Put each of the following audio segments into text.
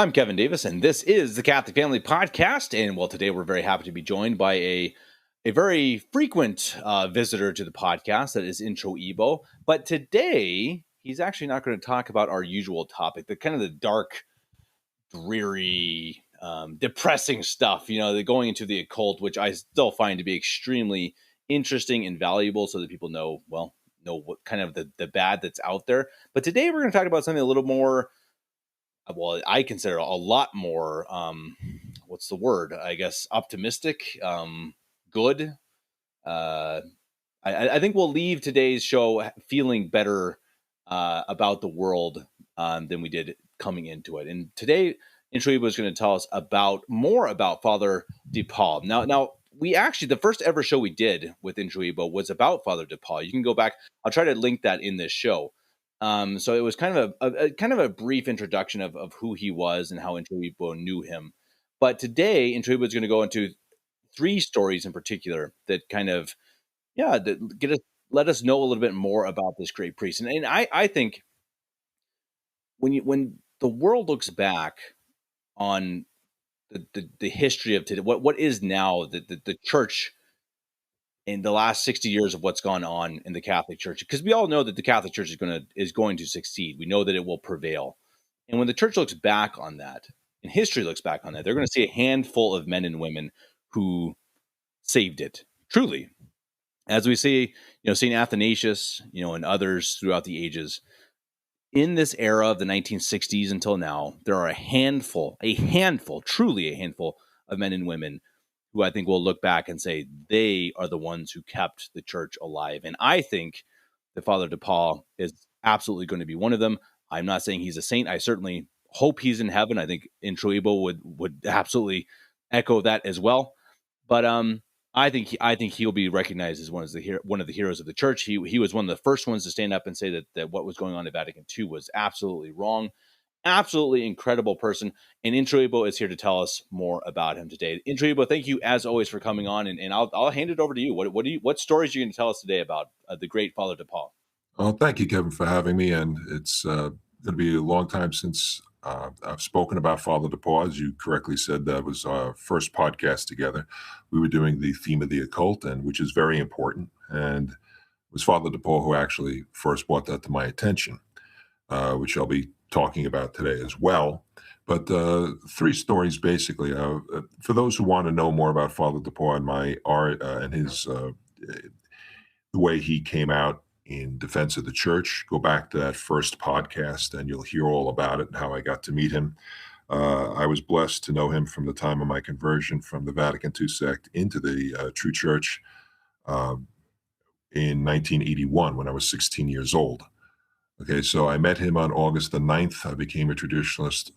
I'm Kevin Davis, and this is the Catholic Family Podcast. And well, today we're very happy to be joined by a very frequent visitor to the podcast, that is Introibo. But today he's actually not going to talk about our usual topic, the kind of the dark, dreary, depressing stuff. You know, the going into the occult, which I still find to be extremely interesting and valuable, so that people know what kind of the bad that's out there. But today we're going to talk about something a little more. Well, I consider a lot more, what's the word? I guess optimistic, good. Uh, I think we'll leave today's show feeling better about the world than we did coming into it. And today, Introibo is going to tell us more about Father DePauw. Now, we actually, the first ever show we did with Introibo was about Father DePauw. You can go back. I'll try to link that in this show. So it was kind of a brief introduction of who he was and how Introibo knew him. But today, Introibo is going to go into three stories in particular that kind of, let us know a little bit more about this great priest. And I think when the world looks back on the history of today, what is now the church in the last 60 years of what's gone on in the Catholic Church, because we all know that the Catholic Church is going to succeed. We know that it will prevail. And when the church looks back on that, and history looks back on that, they're going to see a handful of men and women who saved it, truly. As we see, St. Athanasius, and others throughout the ages, in this era of the 1960s until now, there are a handful, truly a handful of men and women who I think will look back and say they are the ones who kept the church alive. And I think that Father DePauw is absolutely going to be one of them. I'm not saying he's a saint. I certainly hope he's in heaven. I think Introibo would absolutely echo that as well. But I think he'll be recognized as one of the heroes of the church. He was one of the first ones to stand up and say that what was going on at Vatican II was absolutely wrong. Absolutely incredible person. And Introibo is here to tell us more about him today. Introibo, thank you as always for coming on, and I'll hand it over to you. What stories are you going to tell us today about the great Father DePauw? Well, thank you, Kevin, for having me. And it's going to be a long time since I've spoken about Father DePauw. As you correctly said, that was our first podcast together. We were doing the theme of the occult, and which is very important. And it was Father DePauw who actually first brought that to my attention, which I'll be talking about today as well. But three stories, basically. For those who want to know more about Father DePauw and my art and his the way he came out in defense of the church, go back to that first podcast and you'll hear all about it and how I got to meet him. I was blessed to know him from the time of my conversion from the Vatican II sect into the true church in 1981 when I was 16 years old. Okay, so I met him on August the 9th. I became a traditionalist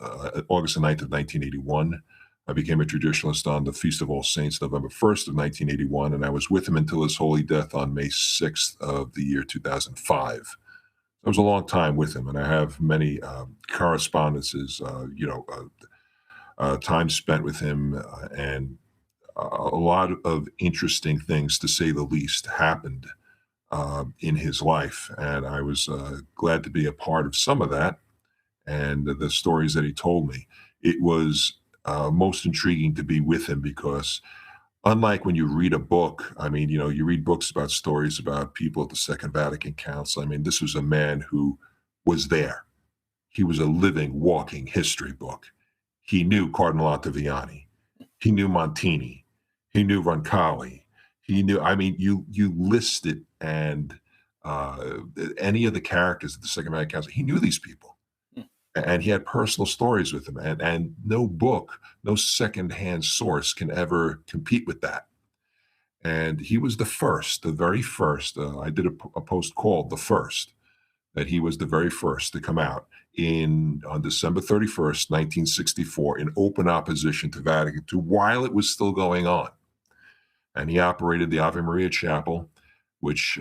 August the 9th of 1981. I became a traditionalist on the Feast of All Saints, November 1st of 1981, and I was with him until his holy death on May 6th of the year 2005. It was a long time with him, and I have many correspondences, time spent with him, and a lot of interesting things, to say the least, happened in his life. And I was glad to be a part of some of that and the stories that he told me. It was most intriguing to be with him because unlike when you read a book, you read books about stories about people at the Second Vatican Council. This was a man who was there. He was a living, walking history book. He knew Cardinal Ottaviani. He knew Montini. He knew Roncalli. He knew, you list it, and any of the characters at the Second Vatican Council, he knew these people. And he had personal stories with them. And no book, no secondhand source can ever compete with that. And he was the very first. I did a post called The First, that he was the very first to come out on December 31st, 1964, in open opposition to Vatican II while it was still going on. And he operated the Ave Maria Chapel, which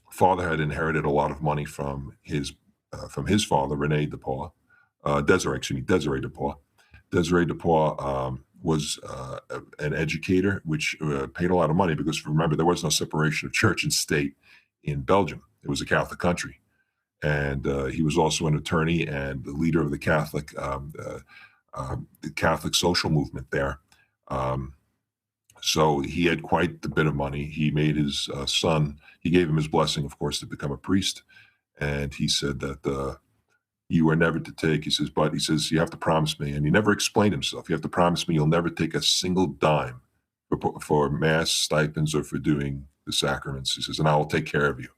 father had inherited a lot of money from his father, Desiree DePauw. Desiree DePauw was an educator, which paid a lot of money because, remember, there was no separation of church and state in Belgium. It was a Catholic country. and he was also an attorney and the leader of the Catholic social movement there. Um, so he had quite a bit of money. He made his son. He gave him his blessing, of course, to become a priest. And he said that you are never to take. He says, but he says you have to promise me. And he never explained himself. You have to promise me you'll never take a single dime for mass stipends or for doing the sacraments. He says, and I will take care of you.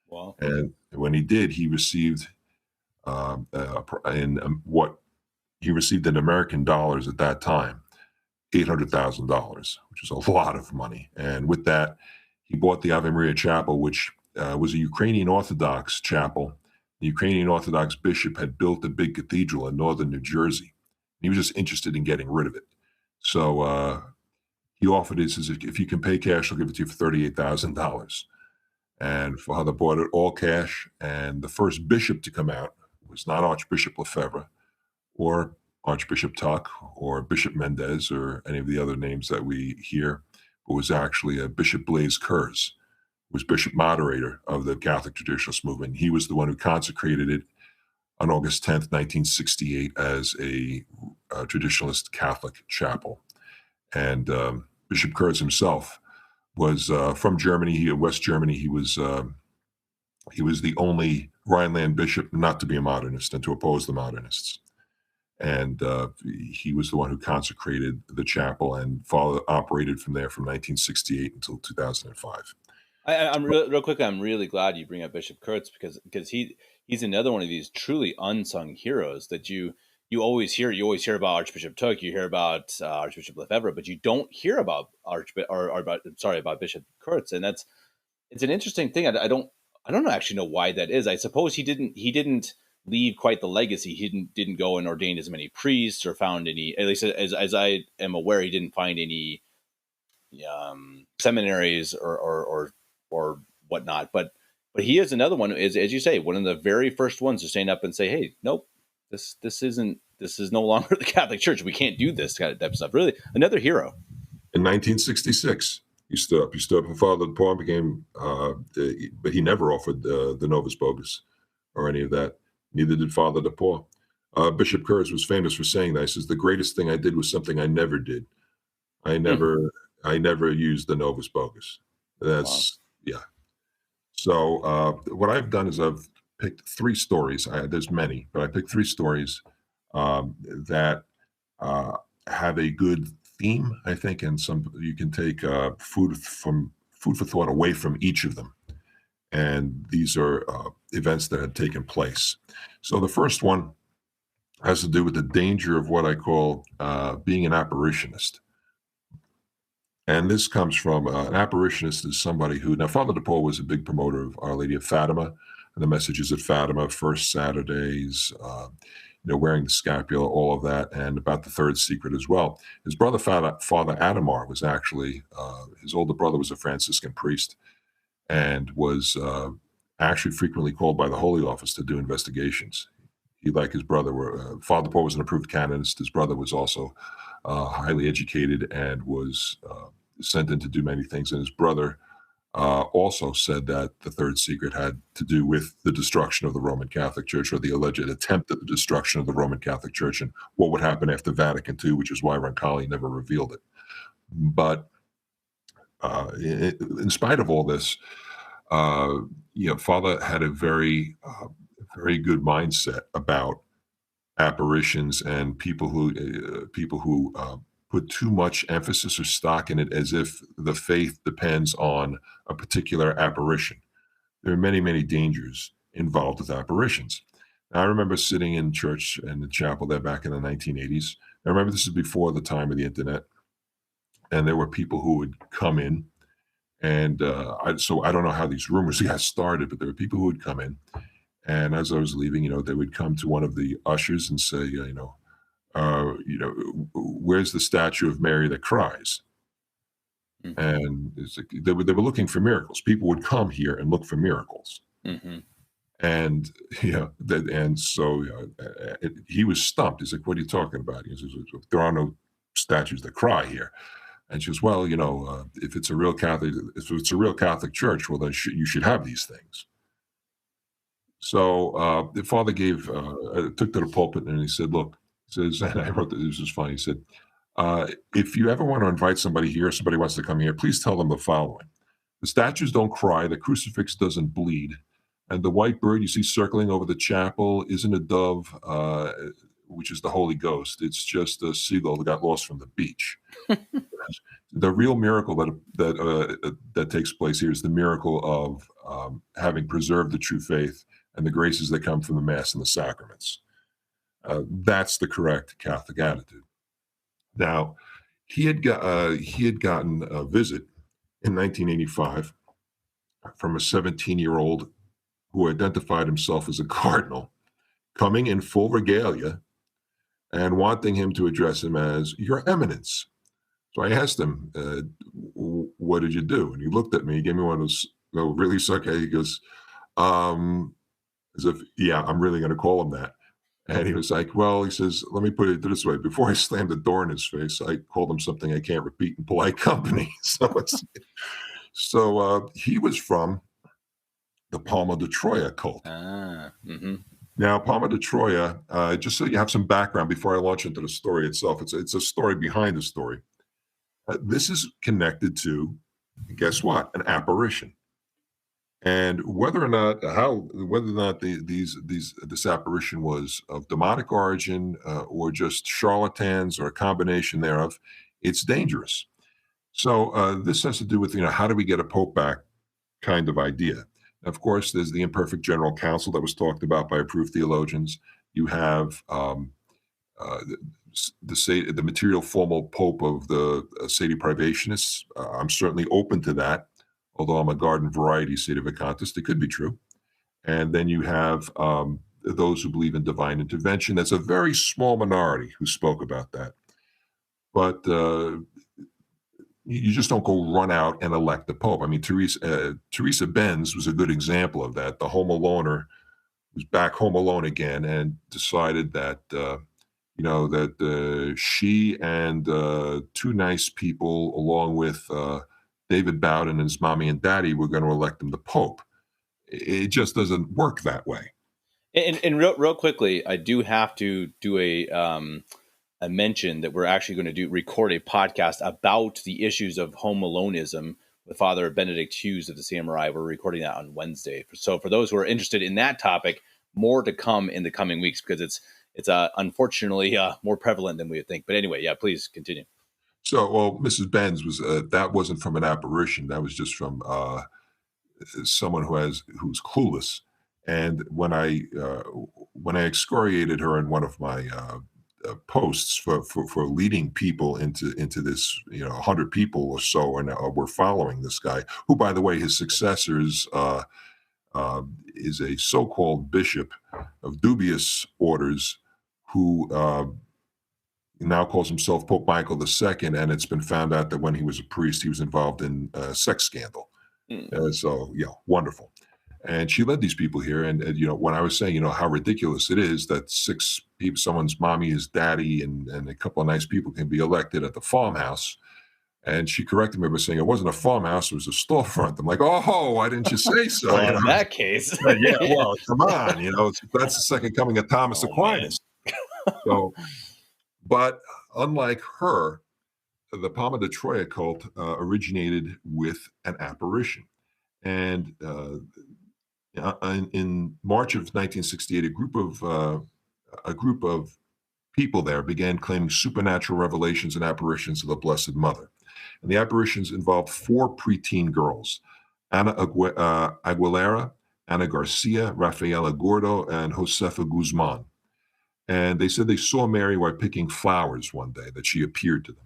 Wow. And when he did, he received what he received in American dollars at that time, $800,000, which is a lot of money. And with that, he bought the Ave Maria Chapel, which was a Ukrainian Orthodox chapel. The Ukrainian Orthodox bishop had built a big cathedral in northern New Jersey. He was just interested in getting rid of it. So he offered it, says, if you can pay cash, I'll give it to you for $38,000. And Father bought it all cash. And the first bishop to come out was not Archbishop Lefebvre or Archbishop Tuck or Bishop Mendez or any of the other names that we hear, but was actually a Bishop Blaise Kurz, who was Bishop Moderator of the Catholic Traditionalist Movement. He was the one who consecrated it on August 10th, 1968, as a Traditionalist Catholic chapel. And Bishop Kurz himself was from Germany, West Germany. He was the only Rhineland bishop not to be a modernist and to oppose the modernists. And he was the one who consecrated the chapel and operated from there from 1968 until 2005. I'm real quickly. I'm really glad you bring up Bishop Kurtz because he's another one of these truly unsung heroes that you always hear. You always hear about Archbishop Tuck. You hear about Archbishop Lefebvre, but you don't hear about about Bishop Kurtz. And it's an interesting thing. I don't actually know why that is. I suppose he didn't leave quite the legacy. He didn't go and ordain as many priests or found any, at least as I am aware, he didn't find any seminaries or whatnot. But he is another one, is, as you say, one of the very first ones to stand up and say, hey, nope, this is no longer the Catholic Church. We can't do this kind of stuff. Really, another hero. In 1966, he stood up. He stood up, and Father DePauw became, but he never offered the Novus Bogus or any of that. Neither did Father DePauw. Bishop Kurz was famous for saying that. He says, the greatest thing I did was something I never did. I never used the Novus Bogus. That's, wow. Yeah. So what I've done is I've picked three stories. There's many, but I picked three stories that have a good theme, I think, and you can take food for thought away from each of them. And these are events that had taken place. So the first one has to do with the danger of what I call being an apparitionist. And this comes from an apparitionist is somebody who, now Father DePauw was a big promoter of Our Lady of Fatima and the messages at Fatima, first Saturdays, wearing the scapula, all of that, and about the third secret as well. His brother, Father Adamar, was actually, his older brother was a Franciscan priest and was actually frequently called by the Holy Office to do investigations. He, like his brother, Father DePauw was an approved canonist. His brother was also highly educated and was sent in to do many things. And his brother also said that the third secret had to do with the destruction of the Roman Catholic Church, or the alleged attempt at the destruction of the Roman Catholic Church, and what would happen after Vatican II, which is why Roncalli never revealed it. But in spite of all this, Father had a very good mindset about apparitions and people who put too much emphasis or stock in it, as if the faith depends on a particular apparition. There are many, many dangers involved with apparitions. Now, I remember sitting in church and the chapel there back in the 1980s. I remember this is before the time of the internet, and there were people who would come in, and so I don't know how these rumors got started, but there were people who would come in, and as I was leaving, they would come to one of the ushers and say, where's the statue of Mary that cries? Mm-hmm. And it's like they were looking for miracles. People would come here and look for miracles. Mm-hmm. And so he was stumped. He's like, "What are you talking about?" He says, "There are no statues that cry here." And she goes, "Well, if it's a real Catholic church, well, then you should have these things." So the father took to the pulpit and he said, "Look," he says, and I wrote this is funny. He said, "If you ever want to invite somebody here, somebody wants to come here, please tell them the following: the statues don't cry, the crucifix doesn't bleed, and the white bird you see circling over the chapel isn't a dove, which is the Holy Ghost. It's just a seagull that got lost from the beach." The real miracle that takes place here is the miracle of having preserved the true faith and the graces that come from the Mass and the sacraments. That's the correct Catholic attitude. Now, he had gotten a visit in 1985 from a 17-year-old who identified himself as a cardinal, coming in full regalia and wanting him to address him as Your Eminence. So I asked him, "What did you do?" And he looked at me, he gave me one of those really sarcastic. He goes, as if, "Yeah, I'm really going to call him that." And he was like, "Well," he says, "let me put it this way. Before I slammed the door in his face, I called him something I can't repeat in polite company." So he was from the Palmar de Troya cult. Now, Palmar de Troya, just so you have some background before I launch into the story itself, it's a story behind the story. This is connected to, guess what, an apparition. And whether or not this apparition was of demonic origin or just charlatans or a combination thereof, it's dangerous. So this has to do with, how do we get a pope back kind of idea. Of course, there's the imperfect general council that was talked about by approved theologians. You have the material formal pope of the Sede Privationists. I'm certainly open to that, although I'm a garden variety sedevacantist. It could be true. And then you have those who believe in divine intervention. That's a very small minority who spoke about that. But you just don't go run out and elect the pope. I mean, Teresa Benz was a good example of that. The home aloner was back home alone again and decided that she and two nice people, along with David Bowden and his mommy and daddy, were going to elect him the pope. It just doesn't work that way. And real quickly, I do have to do a mention that we're actually going to record a podcast about the issues of home aloneism with Father Benedict Hughes of the Samurai. We're recording that on Wednesday. So for those who are interested in that topic, more to come in the coming weeks, because it's unfortunately more prevalent than we would think. But anyway, yeah, please continue. So, well, Mrs. Benz was that wasn't from an apparition. That was just from someone who's clueless. And when I excoriated her in one of my posts for leading people into this, 100 people or so, and we're following this guy, who, by the way, his successors is a so-called bishop of dubious orders who now calls himself Pope Michael II, and it's been found out that when he was a priest, he was involved in a sex scandal. So, wonderful. And she led these people here. And when I was saying, how ridiculous it is that 6 people, someone's mommy, his daddy, and a couple of nice people can be elected at the farmhouse. And she corrected me by saying it wasn't a farmhouse, it was a storefront. I'm like, oh, why didn't you say so? Well, in that case. Yeah, well, come on. That's the second coming of Thomas Aquinas. So, but unlike her, the Palmar de Troya cult originated with an apparition. And in March of 1968, a group of people there began claiming supernatural revelations and apparitions of the Blessed Mother. And the apparitions involved 4 preteen girls: Ana Aguilera, Ana Garcia, Rafaela Gordo, and Josefa Guzman. And they said they saw Mary while picking flowers one day, that she appeared to them.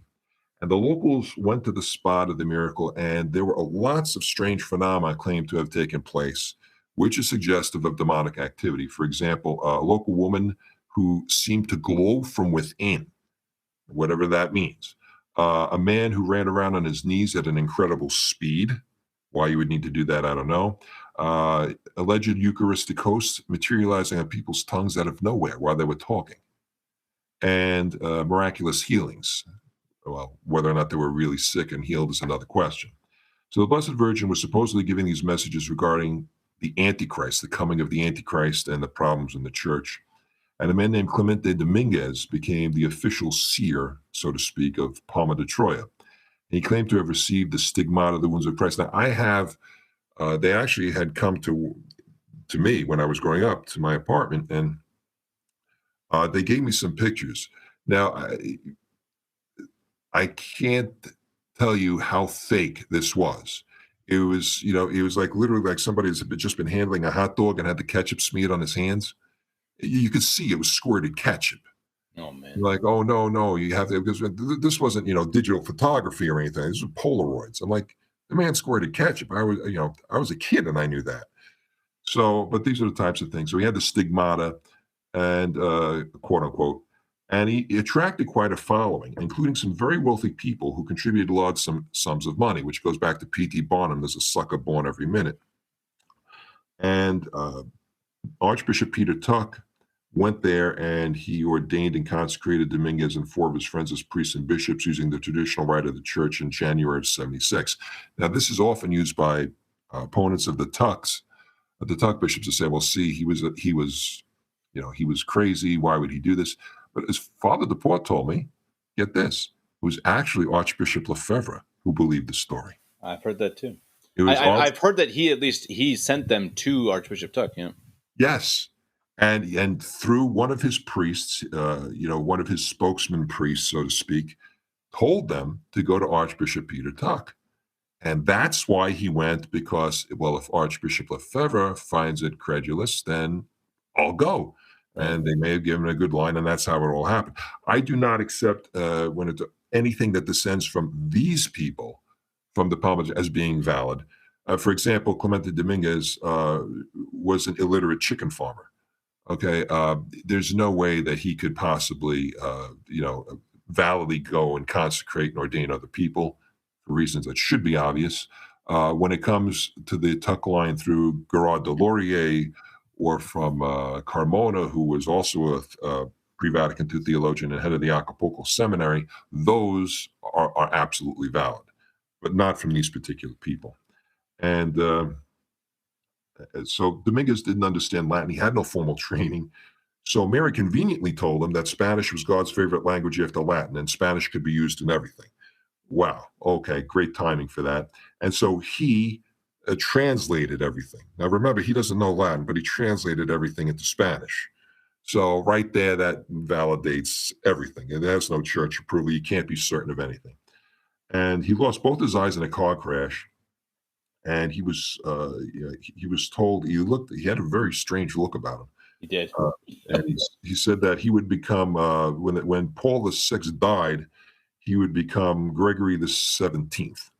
And the locals went to the spot of the miracle, and there were lots of strange phenomena claimed to have taken place, which is suggestive of demonic activity. For example, a local woman who seemed to glow from within, whatever that means. A man who ran around on his knees at an incredible speed. Why you would need to do that, I don't know. Alleged Eucharistic hosts materializing on people's tongues out of nowhere while they were talking. And miraculous healings. Well, whether or not they were really sick and healed is another question. So the Blessed Virgin was supposedly giving these messages regarding the Antichrist, the coming of the Antichrist and the problems in the church. And a man named Clemente Dominguez became the official seer, so to speak, of Palma de Troya. He claimed to have received the stigmata of the wounds of Christ. Now, I have, they actually had come to me when I was growing up to my apartment, and they gave me some pictures. Now, I can't tell you how fake this was. It was, it was like literally like somebody has just been handling a hot dog and had the ketchup smeared on his hands. You could see it was squirted ketchup. Oh man. Like, oh no, no, you have to, because this wasn't, digital photography or anything. This was Polaroids. I'm like, the man squirted ketchup. I was a kid and I knew that. So, but these are the types of things. So he had the stigmata and quote unquote, and he attracted quite a following, including some very wealthy people who contributed large sums of money, which goes back to P.T. Barnum. There's a sucker born every minute. And Archbishop Peter Tuck went there and he ordained and consecrated Dominguez and four of his friends as priests and bishops using the traditional rite of the church in January of 76. Now, this is often used by opponents of the Tucks, the Tuck bishops, to say, well, see, he was crazy. Why would he do this? But as Father DePauw told me, get this, it was actually Archbishop Lefebvre who believed the story. I've heard that too. I've heard that he sent them to Archbishop Tuck. Yeah. Yes. And through one of his priests, one of his spokesman priests, so to speak, told them to go to Archbishop Peter Tuck. And that's why he went, because, well, if Archbishop Lefebvre finds it credulous, then I'll go. And they may have given a good line, and that's how it all happened. I do not accept anything that descends from these people, from the Palmar, as being valid. For example, Clemente Dominguez was an illiterate chicken farmer. Okay, there's no way that he could possibly, validly go and consecrate and ordain other people for reasons that should be obvious. When it comes to the Tuck line through Gerard de Laurier or from Carmona, who was also a pre-Vatican II theologian and head of the Acapulco Seminary, those are absolutely valid, but not from these particular people. And so Dominguez didn't understand Latin. He had no formal training. So Mary conveniently told him that Spanish was God's favorite language after Latin, and Spanish could be used in everything. Wow. Okay, great timing for that. And so he translated everything. Now remember, he doesn't know Latin, but he translated everything into Spanish. So right there, that validates everything. And there's no church approval. You can't be certain of anything. And he lost both his eyes in a car crash. And he was told he had a very strange look about him. He did. And he said that he would become, when Paul VI died, he would become Gregory the 17th.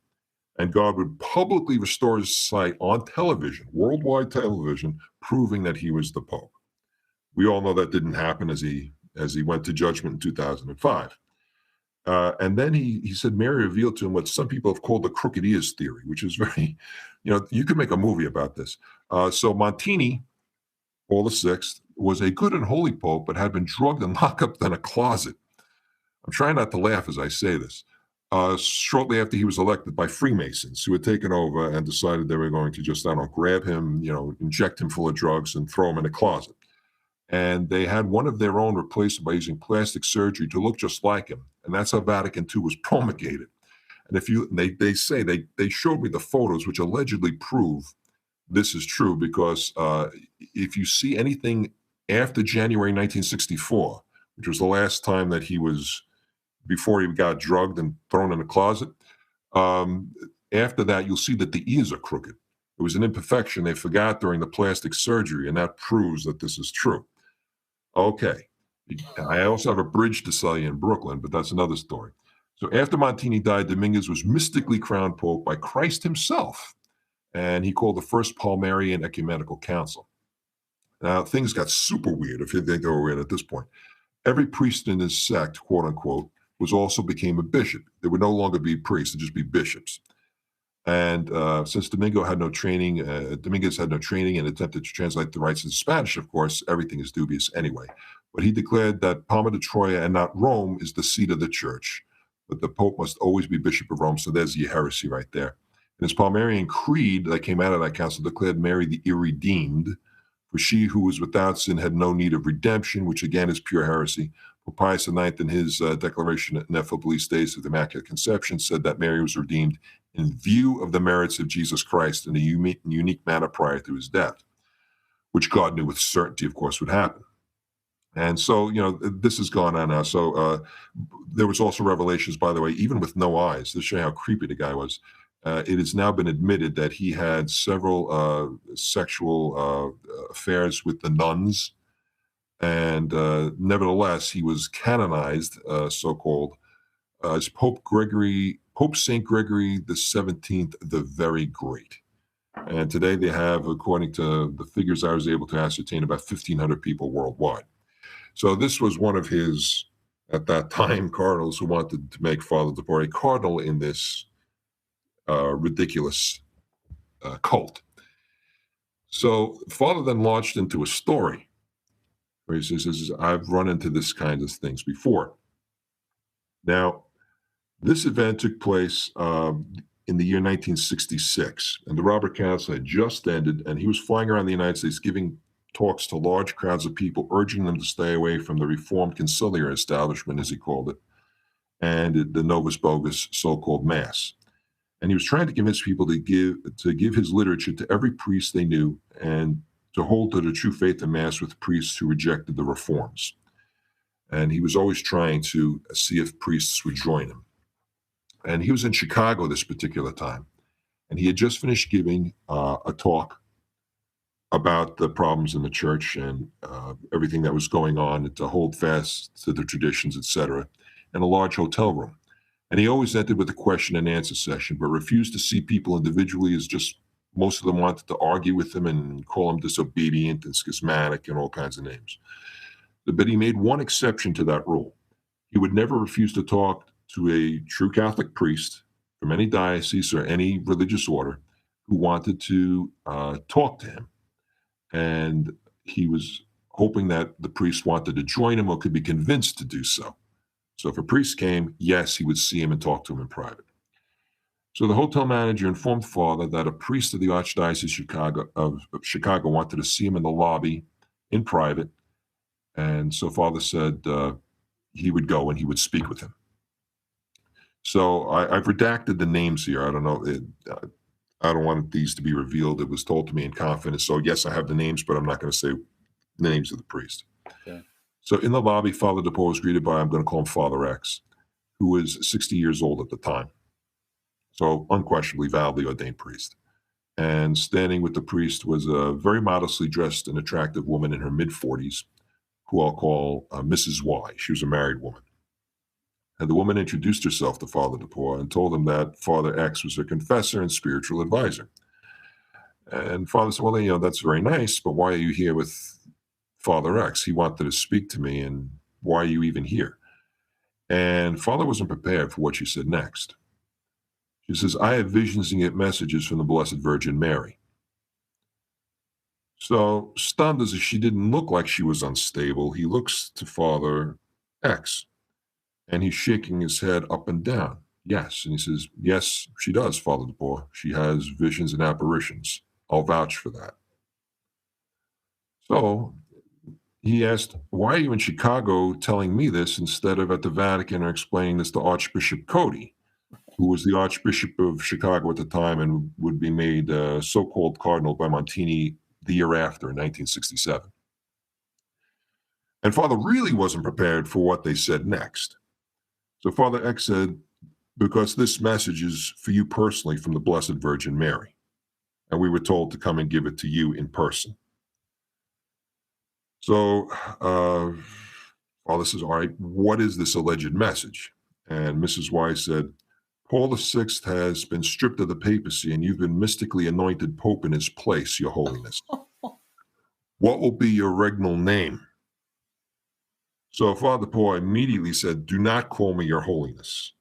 And God would publicly restore his sight on television, worldwide television, proving that he was the Pope. We all know that didn't happen as he went to judgment in 2005. And then he said Mary revealed to him what some people have called the crooked ears theory, which is very, you could make a movie about this. So Montini, Paul VI, was a good and holy pope, but had been drugged and locked up in a closet. I'm trying not to laugh as I say this. Shortly after he was elected by Freemasons, who had taken over and decided they were going to just, grab him, inject him full of drugs and throw him in a closet. And they had one of their own replaced by using plastic surgery to look just like him. And that's how Vatican II was promulgated. And they showed me the photos, which allegedly prove this is true, because if you see anything after January 1964, which was the last time that before he got drugged and thrown in a closet, after that, you'll see that the ears are crooked. It was an imperfection they forgot during the plastic surgery, and that proves that this is true. Okay. I also have a bridge to sell you in Brooklyn, but that's another story. So after Montini died, Dominguez was mystically crowned Pope by Christ himself, and he called the First Palmarian Ecumenical Council. Now, things got super weird, if you think they were weird at this point. Every priest in his sect, quote unquote, became a bishop. There would no longer be priests, there'd just be bishops. And since Dominguez had no training and attempted to translate the rites into Spanish, of course, everything is dubious anyway. But he declared that Palma de Troya and not Rome is the seat of the church. But the Pope must always be Bishop of Rome, so there's the heresy right there. And his Palmarian creed that came out of that council declared Mary the irredeemed, for she who was without sin had no need of redemption, which again is pure heresy. Pope Pius IX, in his declaration at Ineffably Days of the Immaculate Conception, said that Mary was redeemed in view of the merits of Jesus Christ in a unique manner prior to his death, which God knew with certainty, of course, would happen. And so, this has gone on now. So there was also revelations, by the way, even with no eyes, to show you how creepy the guy was. It has now been admitted that he had several sexual affairs with the nuns. And nevertheless, he was canonized, so-called, as Pope St. Gregory the 17th, the Very Great. And today they have, according to the figures I was able to ascertain, about 1,500 people worldwide. So this was one of his, at that time, cardinals who wanted to make Father DePauw a cardinal in this ridiculous cult. So Father then launched into a story where he says, I've run into this kind of things before. Now, this event took place in the year 1966, and the Robert Council had just ended, and he was flying around the United States giving talks to large crowds of people, urging them to stay away from the Reformed conciliar establishment, as he called it, and the Novus Bogus so-called Mass. And he was trying to convince people to give his literature to every priest they knew and to hold to the true faith of Mass with priests who rejected the reforms. And he was always trying to see if priests would join him. And he was in Chicago this particular time, and he had just finished giving a talk about the problems in the church and everything that was going on, and to hold fast to the traditions, etc., in a large hotel room. And he always ended with a question and answer session, but refused to see people individually, as just most of them wanted to argue with him and call him disobedient and schismatic and all kinds of names. But he made one exception to that rule. He would never refuse to talk to a true Catholic priest from any diocese or any religious order who wanted to talk to him. And he was hoping that the priest wanted to join him or could be convinced to do so. So if a priest came, yes, he would see him and talk to him in private. So the hotel manager informed Father that a priest of the Archdiocese of Chicago wanted to see him in the lobby in private. And so Father said he would go and he would speak with him. So I've redacted the names here. I don't know. I don't want these to be revealed. It was told to me in confidence. So yes, I have the names, but I'm not going to say the names of the priest. Okay. So in the lobby, Father DePauw was greeted by, I'm going to call him Father X, who was 60 years old at the time. So unquestionably validly ordained priest. And standing with the priest was a very modestly dressed and attractive woman in her mid-40s, who I'll call Mrs. Y. She was a married woman. And the woman introduced herself to Father DePauw and told him that Father X was her confessor and spiritual advisor. And Father said, well, that's very nice, but why are you here with Father X? He wanted to speak to me, and why are you even here? And Father wasn't prepared for what she said next. She says, I have visions and get messages from the Blessed Virgin Mary. So, stunned as if she didn't look like she was unstable, he looks to Father X. And he's shaking his head up and down. Yes. And he says, yes, she does, Father DePauw. She has visions and apparitions. I'll vouch for that. So he asked, why are you in Chicago telling me this instead of at the Vatican or explaining this to Archbishop Cody, who was the Archbishop of Chicago at the time and would be made so-called cardinal by Montini the year after, in 1967. And Father really wasn't prepared for what they said next. So Father X said, because this message is for you personally from the Blessed Virgin Mary. And we were told to come and give it to you in person. So Father says, all right, what is this alleged message? And Mrs. Y said, Paul VI has been stripped of the papacy and you've been mystically anointed Pope in his place, Your Holiness. What will be your regnal name? So Father Paul immediately said, do not call me Your Holiness.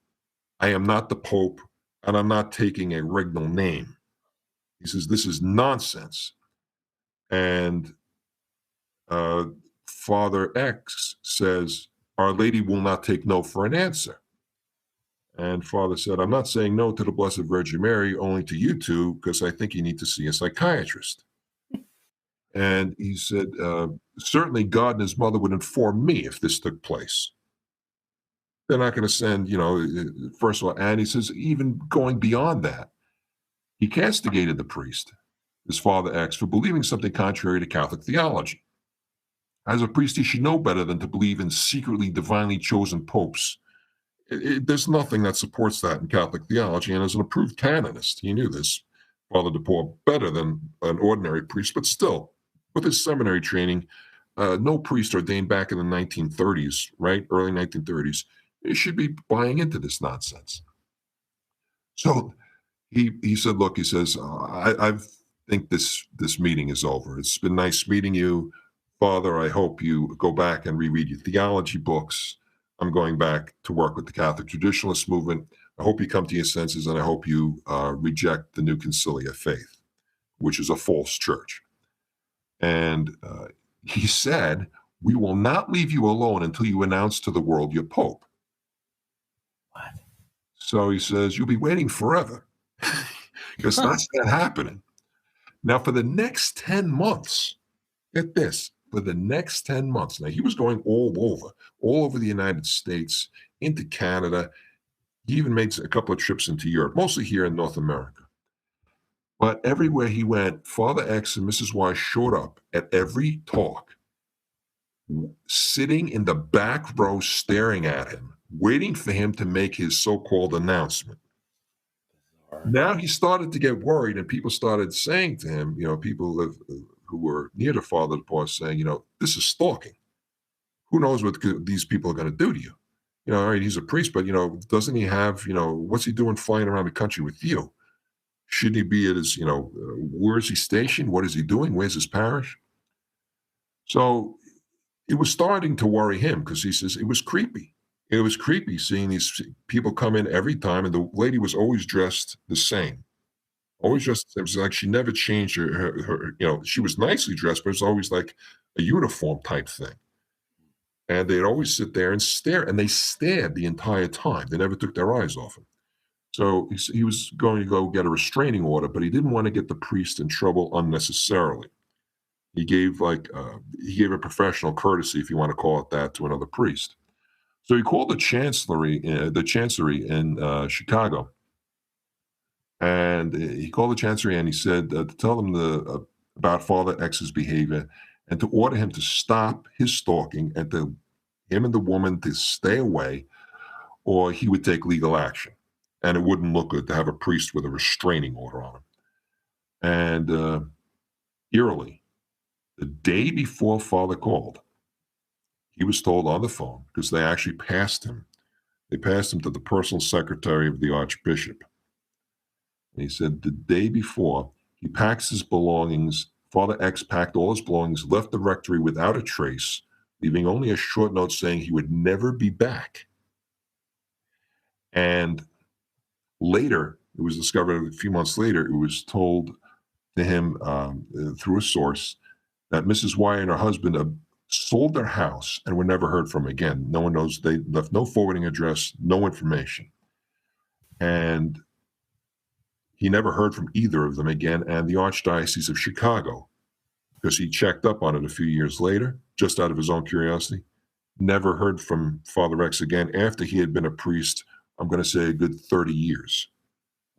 I am not the Pope, and I'm not taking a regnal name. He says, this is nonsense. And Father X says, Our Lady will not take no for an answer. And Father said, I'm not saying no to the Blessed Virgin Mary, only to you two, because I think you need to see a psychiatrist. And he said, certainly God and his mother would inform me if this took place. They're not going to send, first of all, and he says, even going beyond that, he castigated the priest, his father X, for believing something contrary to Catholic theology. As a priest, he should know better than to believe in secretly divinely chosen popes. There's nothing that supports that in Catholic theology, and as an approved canonist, he knew this, Father DePauw, better than an ordinary priest, but still, with his seminary training, no priest ordained back in the 1930s, right, early 1930s, should be buying into this nonsense. So he said, look, he says, I think this meeting is over. It's been nice meeting you, Father. I hope you go back and reread your theology books. I'm going back to work with the Catholic Traditionalist movement. I hope you come to your senses, and I hope you reject the new Concilia faith, which is a false church. And he said, we will not leave you alone until you announce to the world your Pope. What? So he says, you'll be waiting forever because that's not happening. Now, for the next 10 months, get this, for the next 10 months, now he was going all over the United States, into Canada. He even made a couple of trips into Europe, mostly here in North America. But everywhere he went, Father X and Mrs. Y showed up at every talk, sitting in the back row, staring at him, waiting for him to make his so-called announcement. Now he started to get worried, and people started saying to him, people who were near to Father DePauw saying, this is stalking. Who knows what these people are going to do to you? All right, he's a priest, but, doesn't he have, what's he doing flying around the country with you? Shouldn't he be at his, where is he stationed? What is he doing? Where's his parish? So it was starting to worry him because he says it was creepy. It was creepy seeing these people come in every time, and the lady was always dressed the same. Always dressed the same. It's like she never changed her, she was nicely dressed, but it's always like a uniform type thing. And they'd always sit there and stare, and they stared the entire time. They never took their eyes off him. So he was going to go get a restraining order, but he didn't want to get the priest in trouble unnecessarily. He gave a professional courtesy, if you want to call it that, to another priest. So he called the chancellery in Chicago, and he called the chancellery and he said to tell them about Father X's behavior and to order him to stop his stalking and to him and the woman to stay away, or he would take legal action. And it wouldn't look good to have a priest with a restraining order on him. And eerily, the day before Father called, he was told on the phone, because they actually passed him. They passed him to the personal secretary of the Archbishop. And he said the day before, he packs his belongings. Father X packed all his belongings, left the rectory without a trace, leaving only a short note saying he would never be back. And later, it was discovered a few months later, it was told to him through a source that Mrs. Y and her husband sold their house and were never heard from again. No one knows. They left no forwarding address, no information. And he never heard from either of them again. And the Archdiocese of Chicago, because he checked up on it a few years later, just out of his own curiosity, never heard from Father X again after he had been a priest, I'm going to say a good 30 years.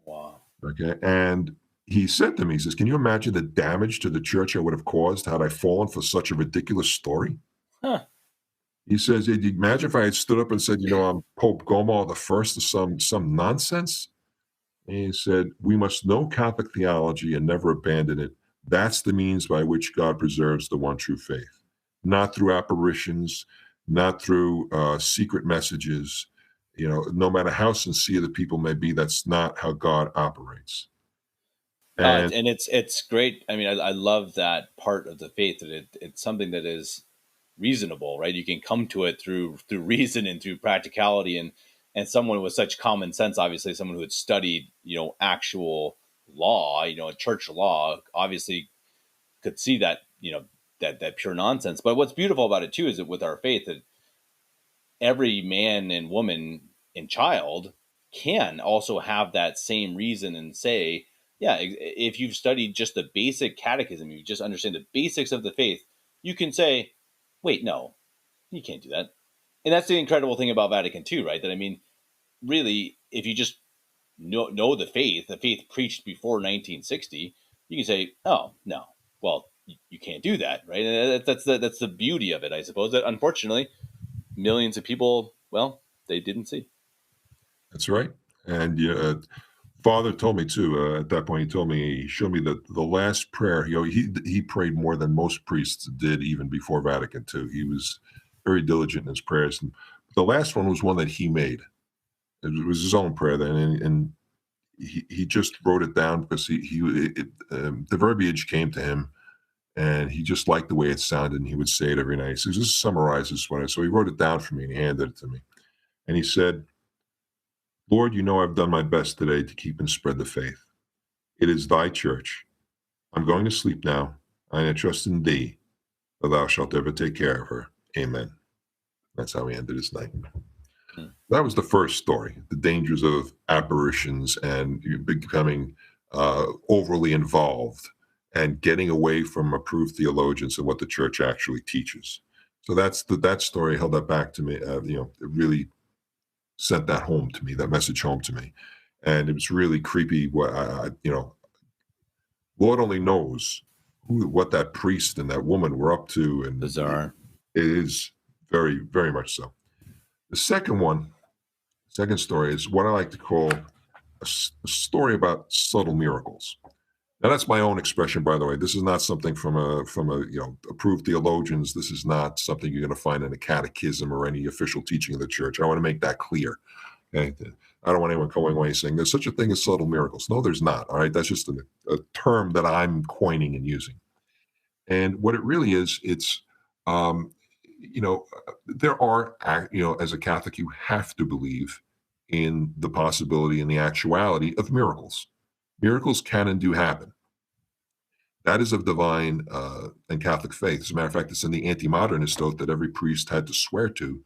Wow. Okay. And he said to me, he says, can you imagine the damage to the church I would have caused had I fallen for such a ridiculous story? Huh. He says, hey, imagine if I had stood up and said, I'm Pope Gomar the First or some nonsense? And he said, we must know Catholic theology and never abandon it. That's the means by which God preserves the one true faith, not through apparitions, not through secret messages. No matter how sincere the people may be, that's not how God operates. And it's great. I mean, I love that part of the faith, that it's something that is reasonable, right? You can come to it through reason and through practicality, and someone with such common sense, obviously someone who had studied, actual law, church law, obviously could see that, that pure nonsense. But what's beautiful about it too is that with our faith, that every man and woman and child can also have that same reason and say, yeah, if you've studied just the basic catechism, you just understand the basics of the faith, you can say, wait, no, you can't do that. And that's the incredible thing about Vatican II, right? That, I mean, really, if you just know the faith preached before 1960, you can say, oh, no, well, you can't do that, right? And that's the beauty of it, I suppose, that unfortunately millions of people, well, they didn't see. That's right. And Father told me too. At that point, he showed me that the last prayer. He prayed more than most priests did even before Vatican II. He was very diligent in his prayers. And the last one was one that he made. It was his own prayer then, and he just wrote it down because the verbiage came to him, and he just liked the way it sounded, and he would say it every night. He says, "This summarizes what I." So he wrote it down for me, and he handed it to me, and he said, "Lord, you know I've done my best today to keep and spread the faith. It is thy church. I'm going to sleep now. I trust in thee, that thou shalt ever take care of her. Amen." That's how he ended his night. That was the first story, the dangers of apparitions and you becoming overly involved and getting away from approved theologians and what the church actually teaches. So that story held that back to me. It really sent that home to me, that message home to me, and it was really creepy. What Lord only knows what that priest and that woman were up to, and Bizarre. it is very, very much so. The second story is what I like to call a story about subtle miracles. Now that's my own expression, by the way. This is not something from a approved theologians. This is not something you're going to find in a catechism or any official teaching of the church. I want to make that clear. Okay? I don't want anyone going away saying there's such a thing as subtle miracles. No, there's not. All right, that's just a term that I'm coining and using. And what it really is, it's there are as a Catholic, you have to believe in the possibility and the actuality of miracles. Miracles can and do happen. That is of divine and Catholic faith. As a matter of fact, it's in the anti-modernist oath that every priest had to swear to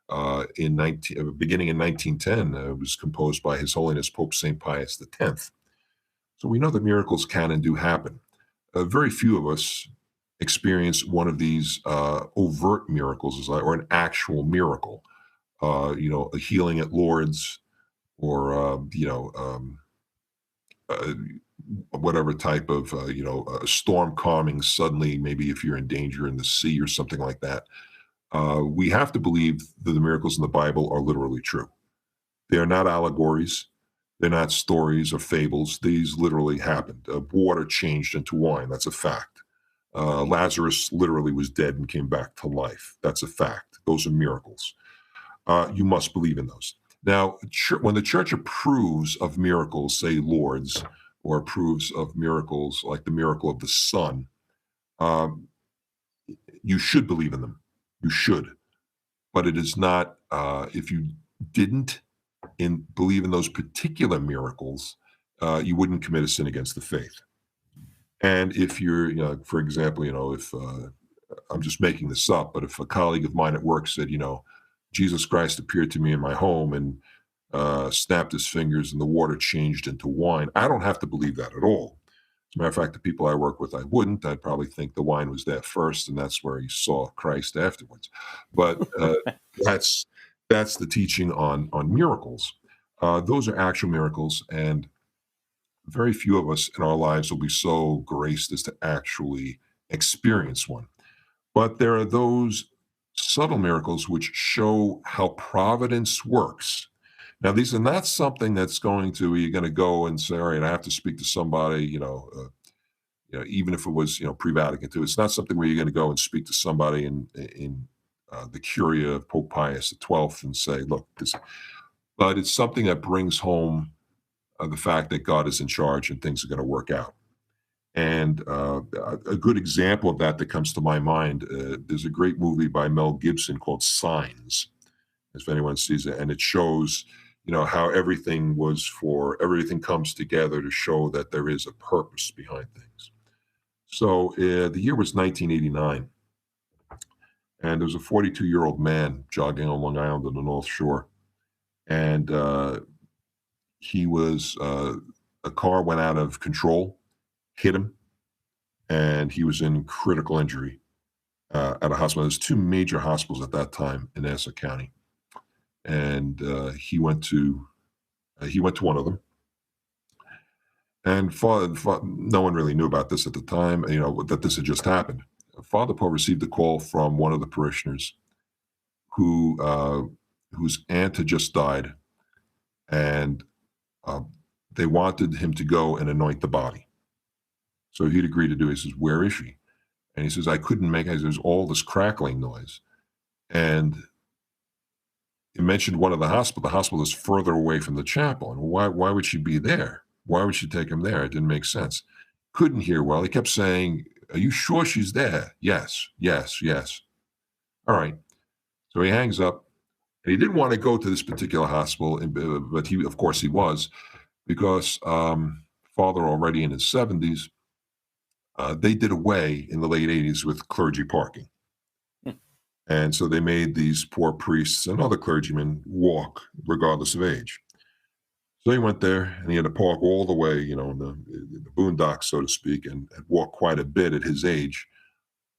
beginning in 1910. It was composed by His Holiness Pope St. Pius X. So we know that miracles can and do happen. Very few of us experience one of these overt miracles, or an actual miracle. A healing at Lourdes, or whatever type of a storm calming suddenly, maybe if you're in danger in the sea or something like that. We have to believe that the miracles in the Bible are literally true. They are not allegories. They're not stories or fables. These literally happened. Water changed into wine. That's a fact. Lazarus literally was dead and came back to life. That's a fact. Those are miracles. You must believe in those. Now, when the church approves of miracles, say Lourdes, or approves of miracles like the miracle of the sun, you should believe in them. You should. But it is not, if you didn't believe in those particular miracles, you wouldn't commit a sin against the faith. And if you're, for example, if I'm just making this up, but if a colleague of mine at work said, Jesus Christ appeared to me in my home and snapped his fingers and the water changed into wine, I don't have to believe that at all. As a matter of fact, the people I work with, I wouldn't. I'd probably think the wine was there first, and that's where he saw Christ afterwards. But that's the teaching on miracles. Those are actual miracles, and very few of us in our lives will be so graced as to actually experience one. But there are those subtle miracles which show how providence works. Now, these are not something that's you're going to go and say, all right, I have to speak to somebody, even if it was, pre-Vatican II. It's not something where you're going to go and speak to somebody in the Curia of Pope Pius XII and say, look, but it's something that brings home the fact that God is in charge and things are going to work out. And a good example of that comes to my mind, there's a great movie by Mel Gibson called Signs, if anyone sees it, and it shows, how everything comes together to show that there is a purpose behind things. So the year was 1989, and there was a 42-year-old man jogging on Long Island on the North Shore, and he was a car went out of control, hit him, and he was in critical injury at a hospital. There's two major hospitals at that time in Nassau County, and he went to one of them. And no one really knew about this at the time, that this had just happened. Father Paul received a call from one of the parishioners who whose aunt had just died, and uh, they wanted him to go and anoint the body. So he'd agreed to do it. He says, "Where is she?" And he says, "I couldn't make it. There's all this crackling noise." And he mentioned one of the hospital. The hospital is further away from the chapel. And why would she be there? Why would she take him there? It didn't make sense. Couldn't hear well. He kept saying, "Are you sure she's there?" "Yes, yes, yes." All right. So he hangs up. And he didn't want to go to this particular hospital, but of course, he was, because father, already in his 70s, they did away in the late 80s with clergy parking. Hmm. And so they made these poor priests and other clergymen walk regardless of age. So he went there and he had to park all the way, in the boondocks, so to speak, and walk quite a bit at his age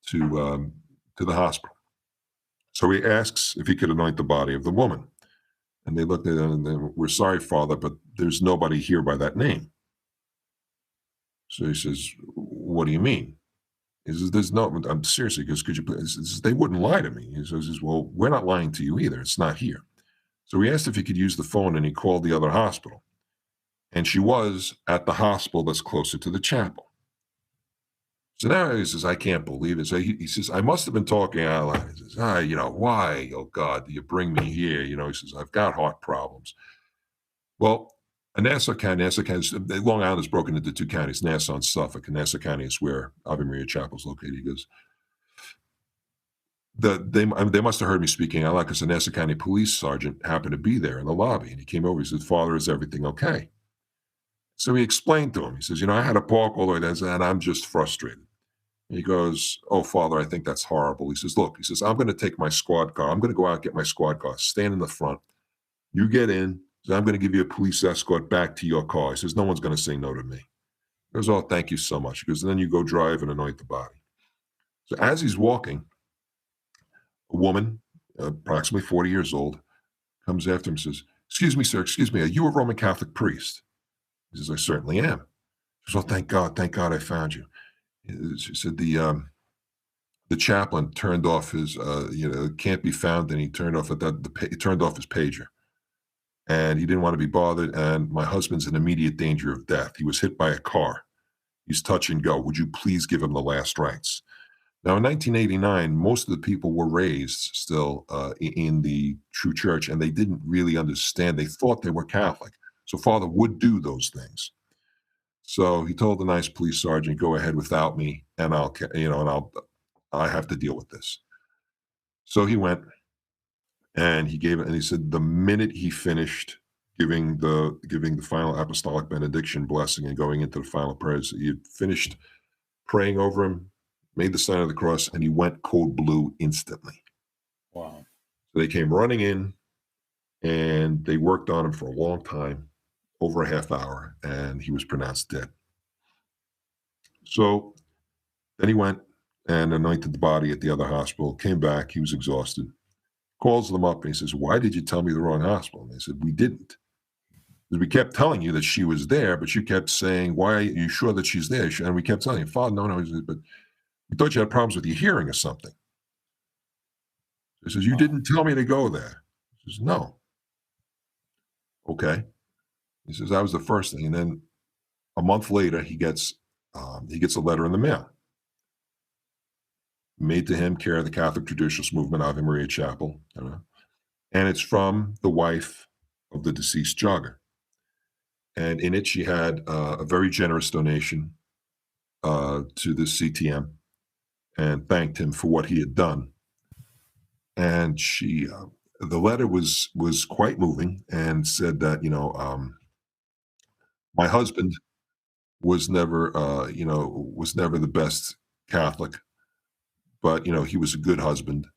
to the hospital. So he asks if he could anoint the body of the woman. And they looked at him and they, "We're sorry, Father, but there's nobody here by that name." So he says, "What do you mean?" He says, "There's no, I'm seriously, because could you please," he says, "they wouldn't lie to me." He says, "Well, we're not lying to you either. It's not here." So he asked if he could use the phone, and he called the other hospital. And she was at the hospital that's closer to the chapel. So now he says, "I can't believe it." So he says, "I must have been talking out loud." He says, "Why, oh God, do you bring me here?" He says, "I've got heart problems." Well, Nassau County, Long Island is broken into two counties, Nassau and Suffolk. And Nassau County is where Ave Maria Chapel is located. He goes, they must have heard me speaking out loud, because the Nassau County police sergeant happened to be there in the lobby. And he came over. He said, "Father, is everything okay?" So he explained to him. He says, "I had to park all the way there, and I'm just frustrated." He goes, "Oh, Father, I think that's horrible." He says, "Look," he says, "I'm going to take my squad car. I'm going to go out and get my squad car, stand in the front. You get in. So I'm going to give you a police escort back to your car." He says, "No one's going to say no to me." He goes, "Oh, thank you so much." He goes, "And then you go drive and anoint the body." So as he's walking, a woman, approximately 40 years old, comes after him and says, "Excuse me, sir, excuse me, are you a Roman Catholic priest?" He says, "I certainly am." She says, "Oh, thank God I found you." She said, the chaplain turned off his, can't be found, and he turned off he turned off his pager. And he didn't want to be bothered. And my husband's in immediate danger of death. He was hit by a car. He's touch and go. Would you please give him the last rites? Now, in 1989, most of the people were raised still in the true church, and they didn't really understand. They thought they were Catholic. So Father would do those things. So he told the nice police sergeant, "Go ahead without me, and I have to deal with this." So he went, and he gave it, and he said the minute he finished giving the final apostolic benediction blessing and going into the final prayers, he had finished praying over him, made the sign of the cross, and he went code blue instantly. Wow. So they came running in, and they worked on him for a long time, over a half hour, and he was pronounced dead. So then he went and anointed the body at the other hospital, came back, he was exhausted, calls them up, and he says, "Why did you tell me the wrong hospital?" And they said, "We didn't. We kept telling you that she was there, but you kept saying, 'Why are you sure that she's there?' And we kept telling you, 'Father, no, no,' but we thought you had problems with your hearing or something." He says, "You Wow. didn't tell me to go there." He says, "No." "Okay." He says, "That was the first thing." And then a month later, he gets a letter in the mail, made to him, care of the Catholic Traditionalist Movement, Ave Maria Chapel, and it's from the wife of the deceased jogger. And in it, she had a very generous donation to the CTM, and thanked him for what he had done. And the letter was quite moving, and said that, my husband was never the best Catholic, but he was a good husband,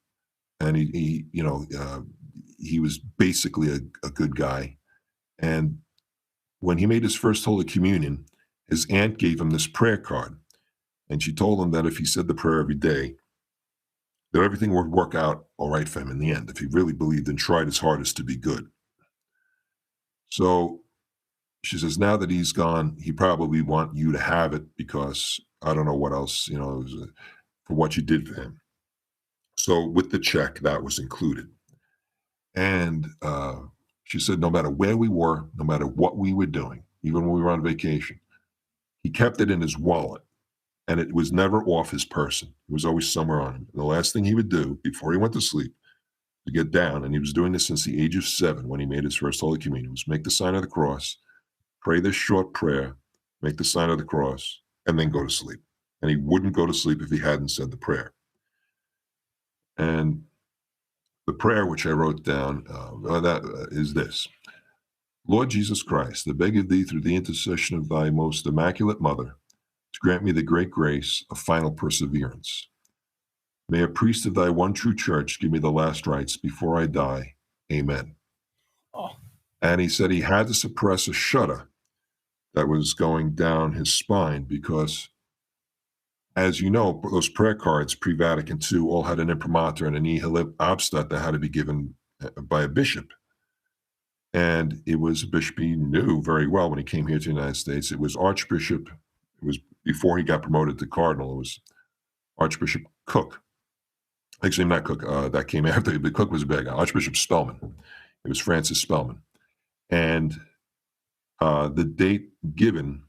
and he was basically a good guy, and when he made his first Holy Communion, his aunt gave him this prayer card. And she told him that if he said the prayer every day, that everything would work out all right for him in the end, if he really believed and tried his hardest to be good. So she says, now that he's gone, he probably want you to have it because I don't know what else, it was for what you did for him. So with the check, that was included. And she said, no matter where we were, no matter what we were doing, even when we were on vacation, he kept it in his wallet. And it was never off his person. It was always somewhere on him. And the last thing he would do before he went to sleep to get down, and he was doing this since the age of 7 when he made his first Holy Communion, was make the sign of the cross, pray this short prayer, make the sign of the cross, and then go to sleep. And he wouldn't go to sleep if he hadn't said the prayer. And the prayer which I wrote down is this. Lord Jesus Christ, I beg of thee through the intercession of thy most immaculate mother, to grant me the great grace of final perseverance. May a priest of thy one true church give me the last rites before I die. Amen. Oh. And he said he had to suppress a shudder that was going down his spine because, as you know, those prayer cards pre-Vatican II all had an imprimatur and a nihil obstat that had to be given by a bishop. And it was a bishop he knew very well when he came here to the United States. It was Archbishop. It was before he got promoted to cardinal. It was Archbishop Cook. Actually, not Cook. That came after. But Cook was a bad guy. Archbishop Spellman. It was Francis Spellman. And the date given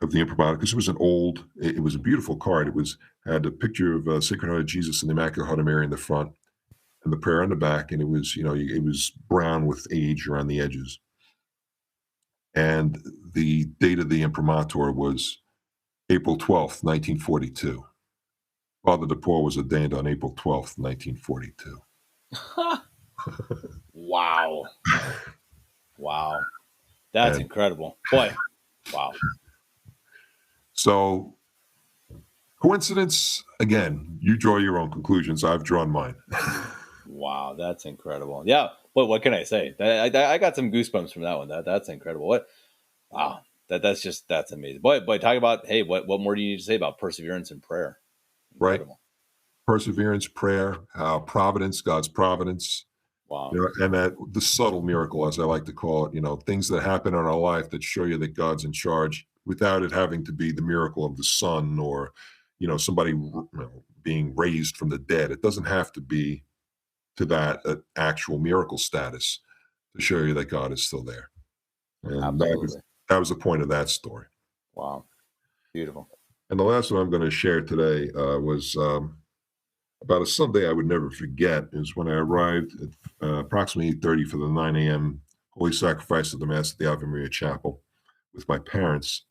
of the imprimatur, because it was a beautiful card. It had a picture of Sacred Heart of Jesus and the Immaculate Heart of Mary in the front, and the prayer on the back. And it was, it was brown with age around the edges. And the date of the imprimatur was April 12th, 1942. Father DePauw was ordained on April 12th, 1942. Wow. Wow. That's incredible. Boy, wow. So, coincidence, again, you draw your own conclusions. I've drawn mine. Wow, that's incredible. Yeah, but what can I say? I got some goosebumps from that one. That's incredible. Wow, that's amazing. Boy, talk about, hey, what more do you need to say about perseverance and prayer? Incredible. Right. Perseverance, prayer, providence, God's providence. Wow. And that the subtle miracle, as I like to call it, things that happen in our life that show you that God's in charge without it having to be the miracle of the sun or, somebody being raised from the dead. It doesn't have to be to that actual miracle status to show you that God is still there. And absolutely. That was the point of that story. Wow. Beautiful. And the last one I'm going to share today was about a Sunday I would never forget. Is when I arrived at approximately 8:30 for the 9 a.m. Holy Sacrifice of the Mass at the Ave Maria Chapel with my parents.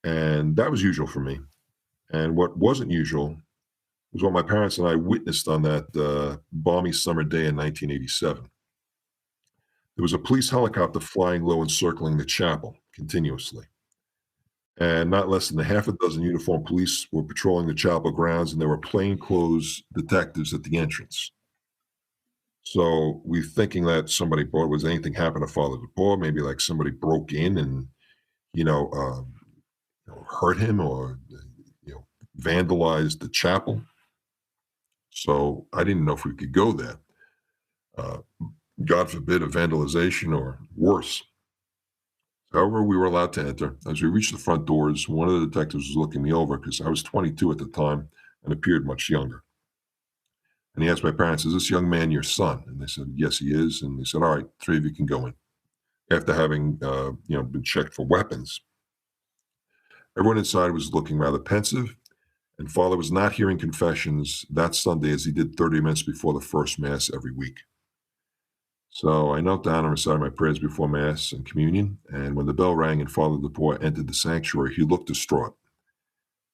And that was usual for me. And what wasn't usual was what my parents and I witnessed on that balmy summer day in 1987. There was a police helicopter flying low and circling the chapel continuously. And not less than a half a dozen uniformed police were patrolling the chapel grounds, and there were plainclothes detectives at the entrance. So we're thinking that was anything happened to Father DePauw? Maybe like somebody broke in and, hurt him or, vandalized the chapel. So I didn't know if we could go there. God forbid a vandalization or worse. However, we were allowed to enter. As we reached the front doors, one of the detectives was looking me over because I was 22 at the time and appeared much younger. And he asked my parents, "Is this young man your son?" And they said, "Yes, he is." And they said, "All right, 3 of you can go in." After having, been checked for weapons. Everyone inside was looking rather pensive, and Father was not hearing confessions that Sunday as he did 30 minutes before the first Mass every week. So I knelt down and recited my prayers before Mass and communion, and when the bell rang and Father DePauw entered the sanctuary, he looked distraught.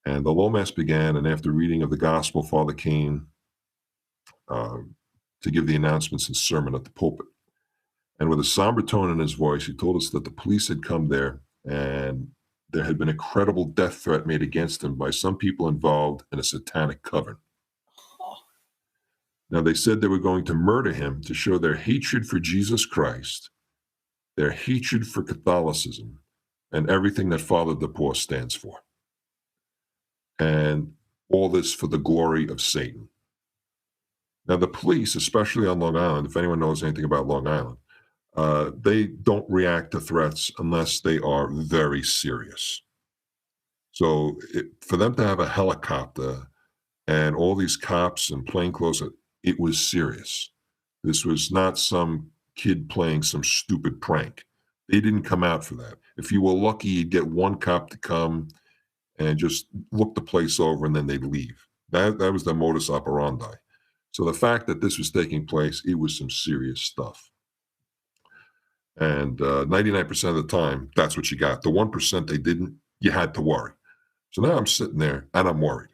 And the low Mass began, and after reading of the Gospel, Father came to give the announcements and sermon at the pulpit. And with a somber tone in his voice, he told us that the police had come there, and there had been a credible death threat made against him by some people involved in a satanic coven. Now, they said they were going to murder him to show their hatred for Jesus Christ, their hatred for Catholicism and everything that Father DePauw stands for. And all this for the glory of Satan. Now, the police, especially on Long Island, if anyone knows anything about Long Island, they don't react to threats unless they are very serious. So for them to have a helicopter and all these cops and plainclothes, it was serious. This was not some kid playing some stupid prank. They didn't come out for that. If you were lucky, you'd get one cop to come and just look the place over, and then they'd leave. That was their modus operandi. So the fact that this was taking place, it was some serious stuff. And 99% of the time, that's what you got. The 1% they didn't, you had to worry. So now I'm sitting there and I'm worried.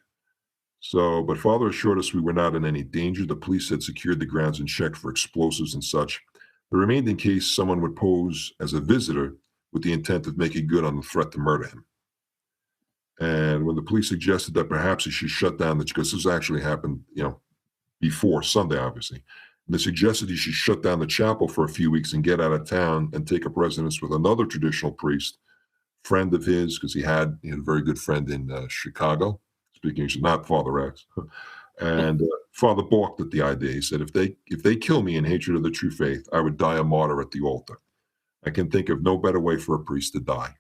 So, but Father assured us we were not in any danger. The police had secured the grounds and checked for explosives and such. They remained in case someone would pose as a visitor with the intent of making good on the threat to murder him. And when the police suggested that perhaps he should shut down because this actually happened, before Sunday, obviously. And they suggested he should shut down the chapel for a few weeks and get out of town and take up residence with another traditional priest, friend of his, because he had a very good friend in Chicago. Speaking of, not Father X. And Father balked at the idea. He said, if they kill me in hatred of the true faith, I would die a martyr at the altar. I can think of no better way for a priest to die.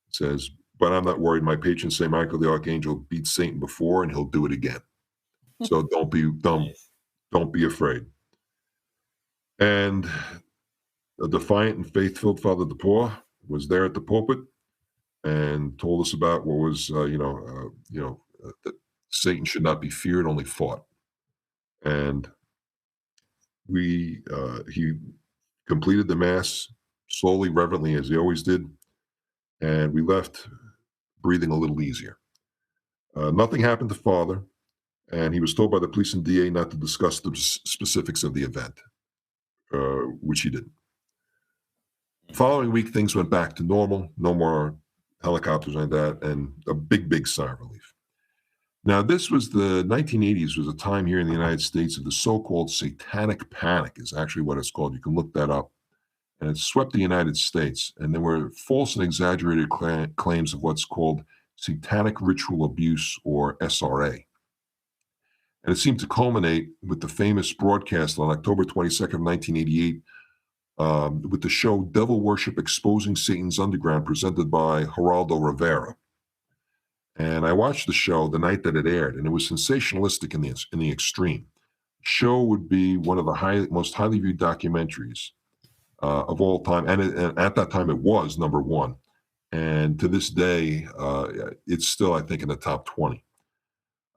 He says, but I'm not worried. My patron, St. Michael the Archangel, beat Satan before, and he'll do it again. So don't be afraid. And a defiant and faith-filled Father DePauw was there at the pulpit and told us about what was, that Satan should not be feared, only fought. And he completed the mass slowly, reverently, as he always did, and we left breathing a little easier. Nothing happened to Father, and he was told by the police and DA not to discuss the specifics of the event, which he didn't. The following week, things went back to normal. No more helicopters like that, and a big sigh of relief. Now, this was the 1980s, was a time here in the United States of the so-called satanic panic, is actually what it's called. You can look that up. And it swept the United States. And there were false and exaggerated claims of what's called satanic ritual abuse, or SRA. And it seemed to culminate with the famous broadcast on October 22nd, 1988, with the show Devil Worship Exposing Satan's Underground, presented by Geraldo Rivera. And I watched the show the night that it aired, and it was sensationalistic in the extreme. The show would be one of the most highly viewed documentaries of all time, and at that time it was number one. And to this day, it's still, I think, in the top 20.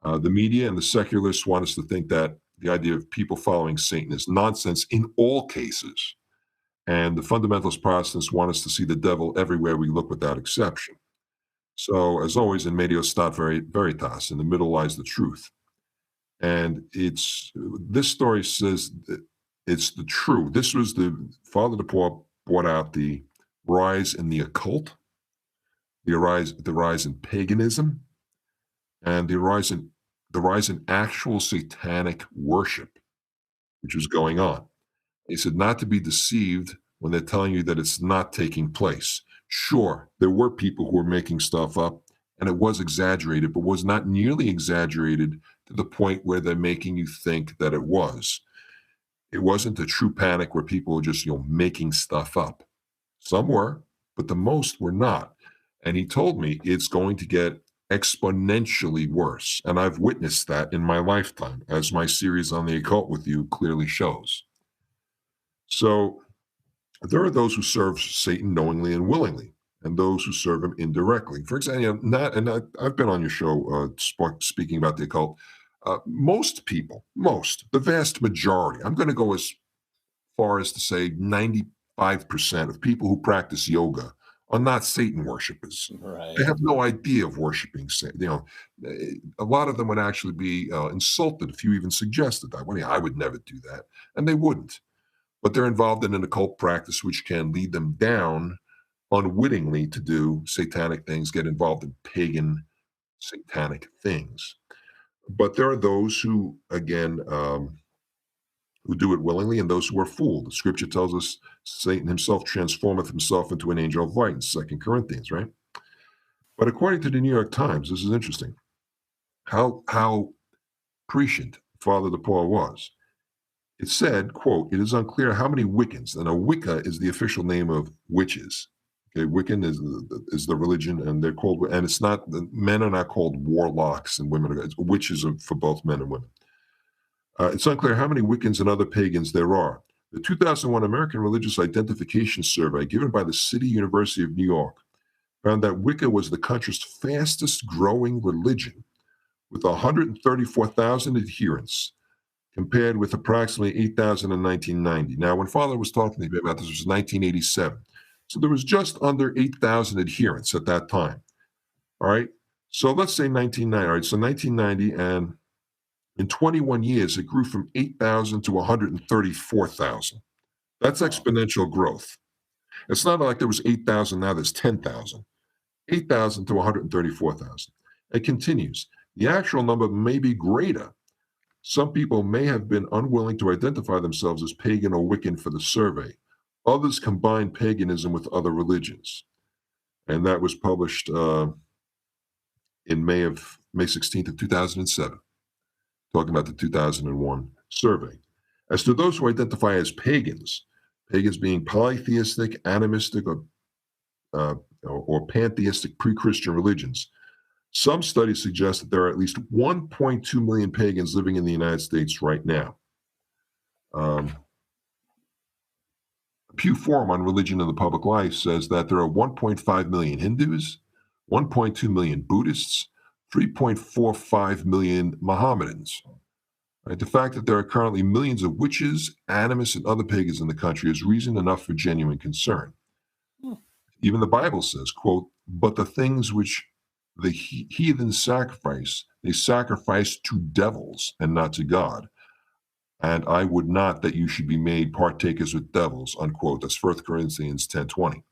The media and the secularists want us to think that the idea of people following Satan is nonsense in all cases. And the fundamentalist Protestants want us to see the devil everywhere we look without exception. So, as always, in medio stat veritas, in the middle lies the truth. And this story says that it's the truth. This was Father DePauw brought out the rise in the occult, the rise in paganism, and the rise in actual satanic worship, which was going on. He said not to be deceived when they're telling you that it's not taking place. Sure, there were people who were making stuff up, and it was exaggerated, but was not nearly exaggerated to the point where they're making you think that it was. It wasn't a true panic where people were just, making stuff up. Some were, but the most were not. And he told me it's going to get exponentially worse. And I've witnessed that in my lifetime, as my series on the occult with you clearly shows. So there are those who serve Satan knowingly and willingly, and those who serve him indirectly. For example, I've been on your show speaking about the occult. Most people, the vast majority, I'm going to go as far as to say 95% of people who practice yoga are not Satan worshipers. Right. They have no idea of worshiping Satan. A lot of them would actually be insulted if you even suggested that. Well, I would never do that, and they wouldn't. But they're involved in an occult practice which can lead them down unwittingly to do satanic things, get involved in pagan satanic things. But there are those who, again, who do it willingly and those who are fooled. The scripture tells us Satan himself transformeth himself into an angel of light in 2 Corinthians, right? But according to the New York Times, this is interesting, how prescient Father DePauw was. It said, quote, "It is unclear how many Wiccans," and a Wicca is the official name of witches. Okay, Wiccan is the religion, and they're called, and it's not, men are not called warlocks and women are, witches are for both men and women. It's unclear how many Wiccans and other pagans there are. The 2001 American Religious Identification Survey given by the City University of New York found that Wicca was the country's fastest growing religion with 134,000 adherents compared with approximately 8,000 in 1990. Now, when Father was talking to me about this, it was 1987. So there was just under 8,000 adherents at that time. All right. So let's say 1990. All right. So 1990, and in 21 years, it grew from 8,000 to 134,000. That's exponential growth. It's not like there was 8,000, now there's 10,000. 8,000 to 134,000. It continues. The actual number may be greater. Some people may have been unwilling to identify themselves as pagan or Wiccan for the survey. Others combine paganism with other religions. And that was published in May 16th of 2007, talking about the 2001 survey. As to those who identify as pagans, pagans being polytheistic, animistic, or pantheistic pre-Christian religions, some studies suggest that there are at least 1.2 million pagans living in the United States right now. Pew Forum on Religion and the Public Life says that there are 1.5 million Hindus, 1.2 million Buddhists, 3.45 million Mohammedans. Right? The fact that there are currently millions of witches, animists, and other pagans in the country is reason enough for genuine concern. Even the Bible says, quote, "But the things which the heathen sacrifice, they sacrifice to devils and not to God. And I would not that you should be made partakers with devils," unquote. That's 1 Corinthians 10:20.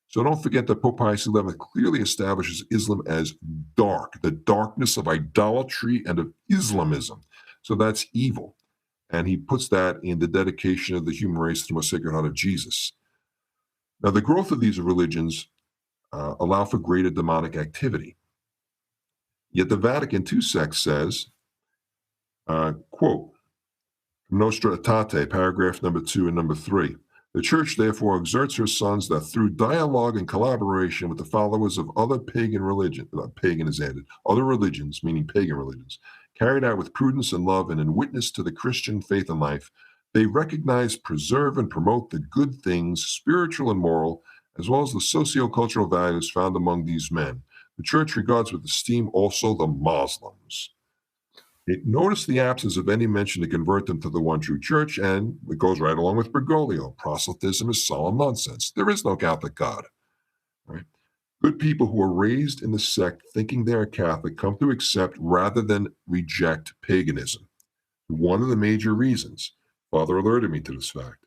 So don't forget that Pope Pius XI clearly establishes Islam as dark, the darkness of idolatry and of Islamism. So that's evil. And he puts that in the dedication of the human race to the most sacred heart of Jesus. Now, the growth of these religions allow for greater demonic activity. Yet the Vatican II sect says, quote, Nostra Aetate, paragraph number 2 and number 3. The Church therefore exerts her sons that through dialogue and collaboration with the followers of other pagan religion, pagan is added, other religions, meaning pagan religions, carried out with prudence and love and in witness to the Christian faith and life, they recognize, preserve, and promote the good things, spiritual and moral, as well as the socio-cultural values found among these men. The Church regards with esteem also the Muslims. Notice the absence of any mention to convert them to the one true church, and it goes right along with Bergoglio. Proselytism is solemn nonsense. There is no Catholic God. Right? Good people who are raised in the sect thinking they are Catholic come to accept rather than reject paganism. One of the major reasons, Father alerted me to this fact,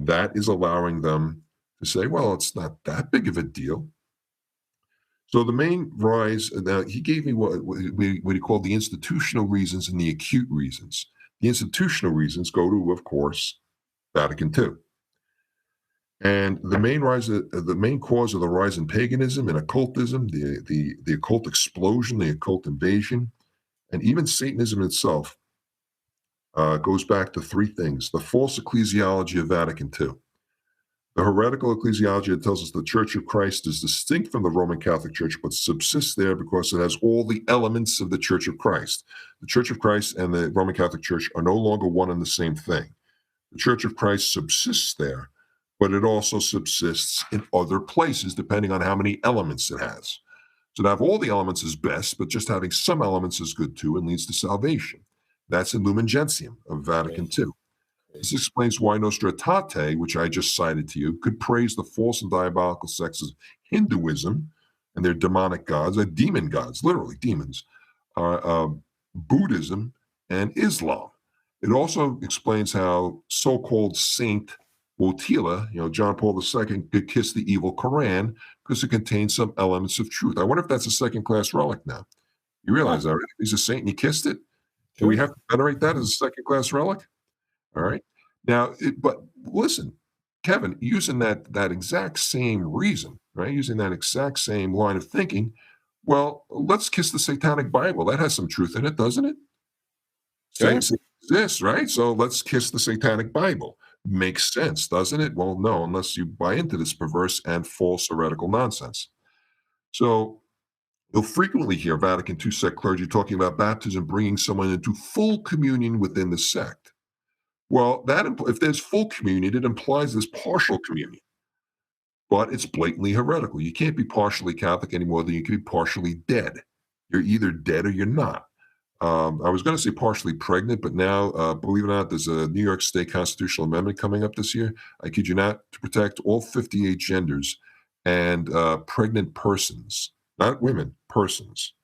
that is allowing them to say, well, it's not that big of a deal. So the main rise, now he gave me what he called the institutional reasons and the acute reasons. The institutional reasons go to, of course, Vatican II. And the main cause of the rise in paganism and occultism, the occult explosion, the occult invasion, and even Satanism itself goes back to three things. The false ecclesiology of Vatican II. The heretical ecclesiology that tells us the Church of Christ is distinct from the Roman Catholic Church, but subsists there because it has all the elements of the Church of Christ. The Church of Christ and the Roman Catholic Church are no longer one and the same thing. The Church of Christ subsists there, but it also subsists in other places, depending on how many elements it has. So to have all the elements is best, but just having some elements is good too and leads to salvation. That's in Lumen Gentium of Vatican II. This explains why Nostra Aetate, which I just cited to you, could praise the false and diabolical sects of Hinduism and their demonic gods, demon gods, literally demons, Buddhism, and Islam. It also explains how so-called Saint Wojtyla, John Paul II, could kiss the evil Quran because it contains some elements of truth. I wonder if that's a second-class relic now. You realize that, right? He's a saint and he kissed it? Do we have to venerate that as a second-class relic? All right. Now, but listen, Kevin, using that exact same reason, right? Using that exact same line of thinking, well, let's kiss the Satanic Bible. That has some truth in it, doesn't it? Sure. Satan exists, right? So let's kiss the Satanic Bible. Makes sense, doesn't it? Well, no, unless you buy into this perverse and false heretical nonsense. So you'll frequently hear Vatican II sect clergy talking about baptism bringing someone into full communion within the sect. Well, if there's full communion, it implies there's partial communion, but it's blatantly heretical. You can't be partially Catholic any more than you can be partially dead. You're either dead or you're not. I was going to say partially pregnant, but now, believe it or not, there's a New York State constitutional amendment coming up this year. I kid you not, to protect all 58 genders and pregnant persons, not women, persons.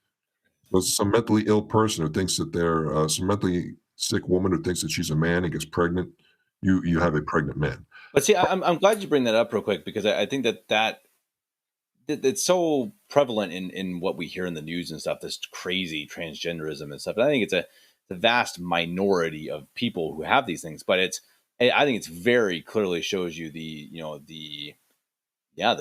So some mentally ill person who thinks that they're some mentally sick woman who thinks that she's a man and gets pregnant. You have a pregnant man. But see, I'm glad you bring that up real quick, because I think that it's so prevalent in what we hear in the news and stuff. This crazy transgenderism and stuff. And I think it's a vast minority of people who have these things, but I think it's very clearly shows you the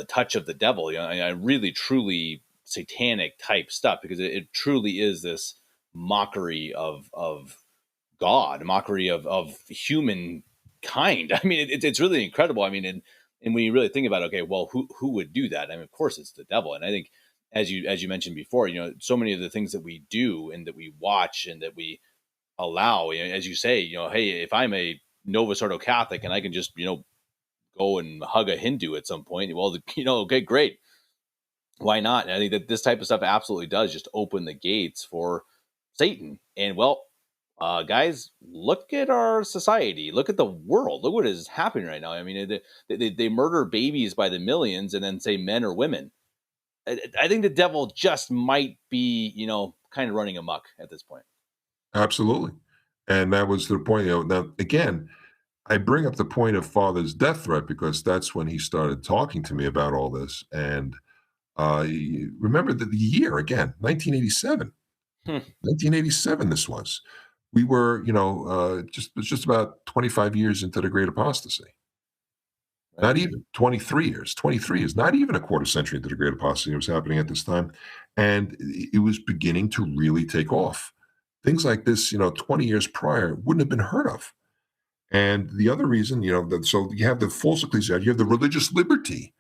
touch of the devil. I really truly satanic type stuff, because it truly is this mockery of God, mockery of human kind. I mean, it's really incredible. I mean, and when you really think about it, okay, well, who would do that? I mean, of course, it's the devil. And I think, as you mentioned before, so many of the things that we do and that we watch and that we allow, as you say, hey, if I'm a Novus Ordo Catholic and I can just go and hug a Hindu at some point, well, okay, great, why not? And I think that this type of stuff absolutely does just open the gates for Satan. And well, guys, look at our society. Look at the world. Look what is happening right now. I mean, they murder babies by the millions and then say men or women. I think the devil just might be, kind of running amok at this point. Absolutely. And that was the point. Now, again, I bring up the point of Father's death threat because that's when he started talking to me about all this. And remember the year again, 1987. Hmm. 1987, this was. We were, just about 25 years into the Great Apostasy. Right. Not even 23 years. 23 years, not even a quarter century into the Great Apostasy was happening at this time. And it was beginning to really take off. Things like this, 20 years prior wouldn't have been heard of. And the other reason, so you have the false ecclesiology, you have the religious liberty,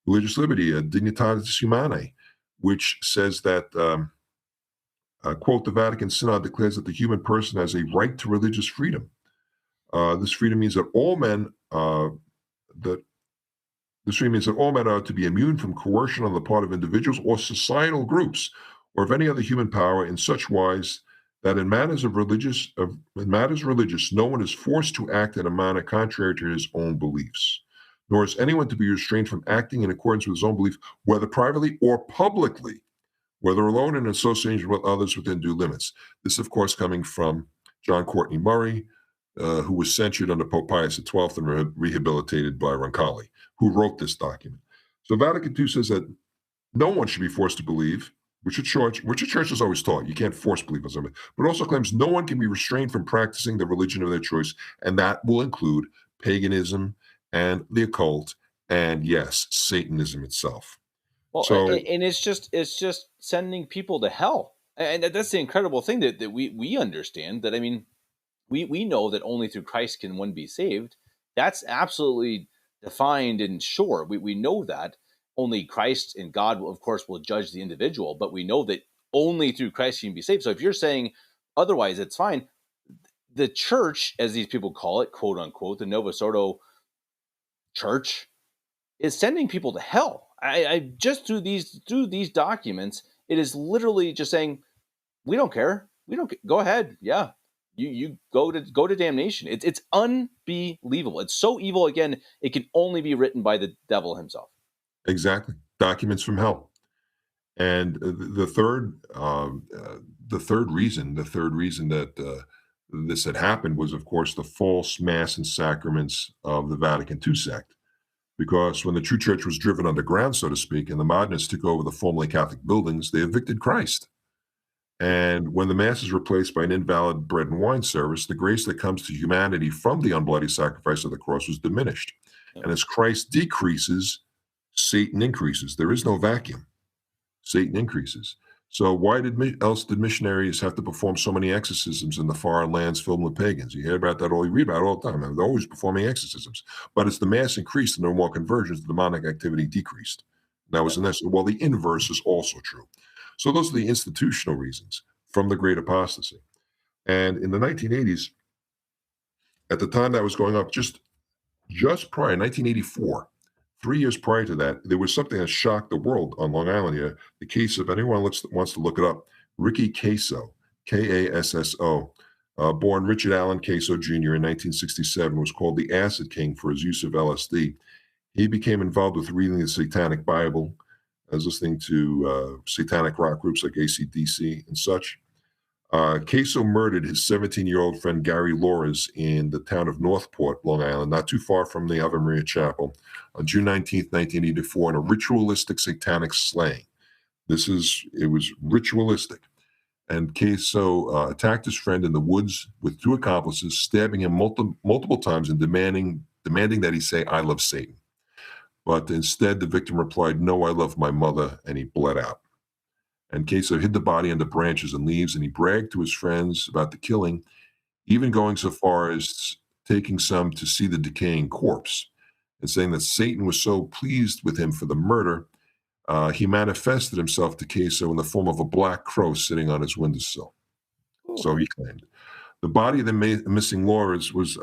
Dignitatis Humanae, which says that, quote, the Vatican Synod declares that the human person has a right to religious freedom. This freedom means that all men are to be immune from coercion on the part of individuals or societal groups, or of any other human power, in such wise that in matters religious, no one is forced to act in a manner contrary to his own beliefs, nor is anyone to be restrained from acting in accordance with his own belief, whether privately or publicly, whether alone in association with others within due limits. This, of course, coming from John Courtney Murray, who was censured under Pope Pius XII and rehabilitated by Roncalli, who wrote this document. So Vatican II says that no one should be forced to believe, which a church has always taught. You can't force belief on somebody, but also claims no one can be restrained from practicing the religion of their choice, and that will include paganism and the occult, and yes, Satanism itself. Well, So and it's just sending people to hell, and that's the incredible thing that we understand. That, I mean, we know that only through Christ can one be saved. That's absolutely defined and sure. We know that only Christ and God, will, of course, will judge the individual, but we know that only through Christ can you be saved. So if you're saying otherwise, it's fine. The church, as these people call it, quote unquote, the Novus Ordo Church, is sending people to hell. I just through these documents, it is literally just saying, we don't care. We don't go ahead. Yeah, you go to damnation. It's unbelievable. It's so evil. Again, it can only be written by the devil himself. exactly, documents from hell. And the third reason that this had happened was, of course, the false mass and sacraments of the Vatican II sect. Because when the true church was driven underground, so to speak, and the modernists took over the formerly Catholic buildings, they evicted Christ. And when the Mass is replaced by an invalid bread and wine service, the grace that comes to humanity from the unbloody sacrifice of the cross was diminished. Yeah. And as Christ decreases, Satan increases. There is no vacuum. Satan increases. So why else did missionaries have to perform so many exorcisms in the foreign lands filled with pagans? You hear about that you read about it all the time. They're always performing exorcisms. But as the Mass increased and there were more conversions, the demonic activity decreased. That was well, the inverse is also true. So those are the institutional reasons from the Great Apostasy. And in the 1980s, at the time that was going up, just prior, 1984, 3 years prior to that, there was something that shocked the world on Long Island here. The case of anyone wants to look it up, Ricky Kasso, Kasso, born Richard Allen Kasso Jr. in 1967, was called the Acid King for his use of LSD. He became involved with reading the Satanic Bible, as listening to satanic rock groups like AC/DC and such. Kasso murdered his 17-year-old friend Gary Lores in the town of Northport, Long Island, not too far from the Ave Maria Chapel, on June 19th, 1984, in a ritualistic satanic slaying. It was ritualistic. And Kasso attacked his friend in the woods with two accomplices, stabbing him multiple times and demanding that he say, "I love Satan." But instead, the victim replied, "No, I love my mother," and he bled out. And Kasso hid the body under branches and leaves, and he bragged to his friends about the killing, even going so far as taking some to see the decaying corpse, and saying that Satan was so pleased with him for the murder, he manifested himself to Kasso in the form of a black crow sitting on his windowsill. So he claimed. The body of the missing Lores was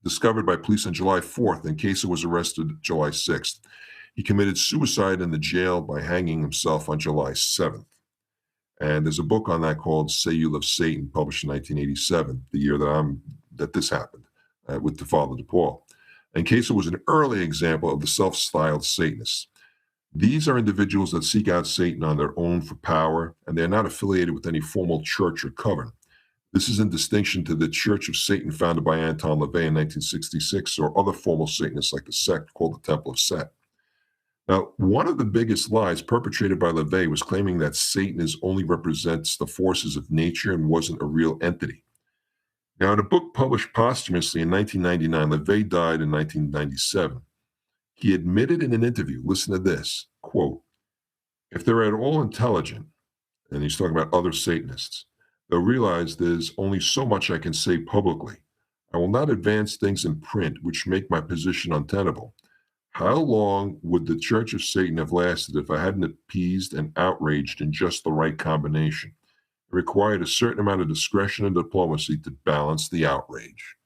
discovered by police on July 4th, and Kasso was arrested July 6th. He committed suicide in the jail by hanging himself on July 7th. And there's a book on that called Say You Love Satan, published in 1987, the year that this happened, with the Father DePauw. And Kasso was an early example of the self-styled Satanists. These are individuals that seek out Satan on their own for power, and they're not affiliated with any formal church or coven. This is in distinction to the Church of Satan founded by Anton LaVey in 1966, or other formal Satanists like the sect called the Temple of Set. Now, one of the biggest lies perpetrated by LaVey was claiming that Satan only represents the forces of nature and wasn't a real entity. Now, in a book published posthumously in 1999, LaVey died in 1997. He admitted in an interview, listen to this, quote, "If they're at all intelligent," and he's talking about other Satanists, "they'll realize there's only so much I can say publicly. I will not advance things in print which make my position untenable. How long would the Church of Satan have lasted if I hadn't appeased and outraged in just the right combination? It required a certain amount of discretion and diplomacy to balance the outrage,"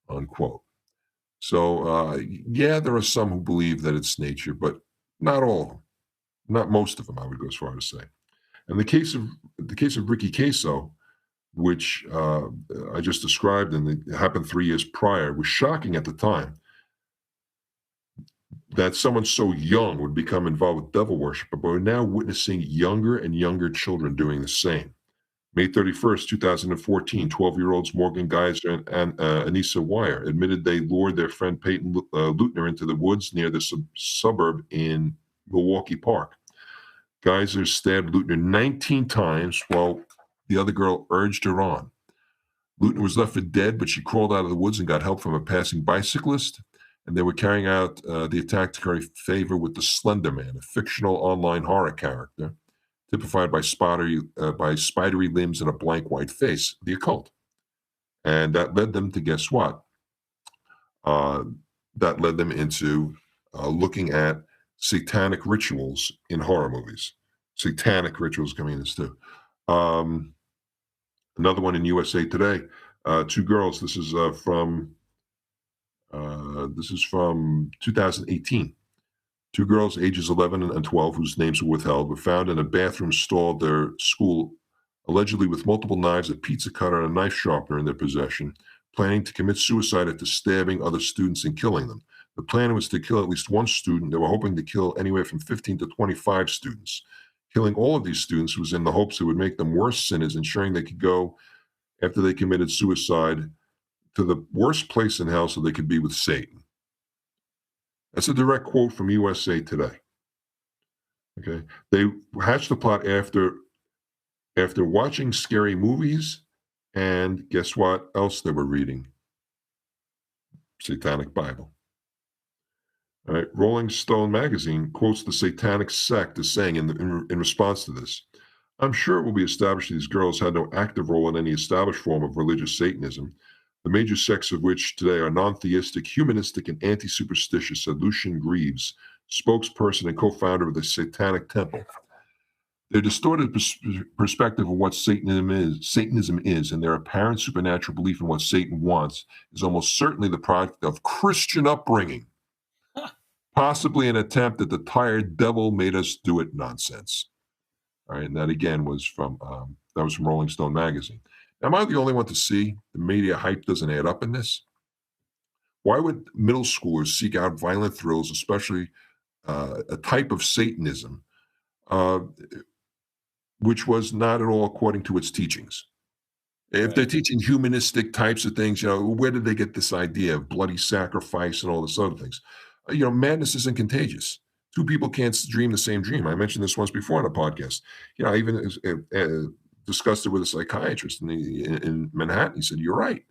unquote. So, yeah, there are some who believe that it's nature, but not all of them, not most of them, I would go as far as to say. And the case of Ricky Kasso, which I just described, and it happened 3 years prior, was shocking at the time. That someone so young would become involved with devil worship, but we're now witnessing younger and younger children doing the same. May 31st, 2014, 12-year-olds Morgan Geyser and Anissa Wire admitted they lured their friend Peyton Leutner into the woods near the suburb in Milwaukee Park. Geyser stabbed Leutner 19 times while the other girl urged her on. Leutner was left for dead, but she crawled out of the woods and got help from a passing bicyclist. And they were carrying out the attack to curry favor with the Slender Man, a fictional online horror character, typified by spidery limbs and a blank white face, the occult. And that led them to, guess what? That led them into looking at satanic rituals in horror movies. Satanic rituals coming in this too. Another one in USA Today. Two girls. This is from 2018. Two girls, ages 11 and 12, whose names were withheld, were found in a bathroom stall at their school, allegedly with multiple knives, a pizza cutter, and a knife sharpener in their possession, planning to commit suicide after stabbing other students and killing them. The plan was to kill at least one student. They were hoping to kill anywhere from 15 to 25 students. Killing all of these students was in the hopes it would make them worse sinners, ensuring they could go, after they committed suicide, to the worst place in hell so they could be with Satan. That's a direct quote from USA Today. Okay. They hatched the plot after after watching scary movies, and guess what else they were reading? Satanic Bible. All right. Rolling Stone magazine quotes the satanic sect as saying in response to this, I'm sure it will be established that these girls had no active role in any established form of religious Satanism, the major sects of which today are non-theistic, humanistic, and anti-superstitious, said Lucian Greaves, spokesperson and co-founder of the Satanic Temple. Their distorted perspective of what Satanism is, and their apparent supernatural belief in what Satan wants is almost certainly the product of Christian upbringing, possibly an attempt at the tired devil made us do it nonsense. All right, and that again was from Rolling Stone magazine. Am I the only one to see the media hype doesn't add up in this? Why would middle schoolers seek out violent thrills, especially a type of Satanism, uh, which was not at all according to its teachings? If they're teaching humanistic types of things, where did they get this idea of bloody sacrifice and all this other things? Madness isn't contagious. Two people can't dream the same dream. I mentioned this once before on a podcast. I even discussed it with a psychiatrist in Manhattan. He said, "You're right."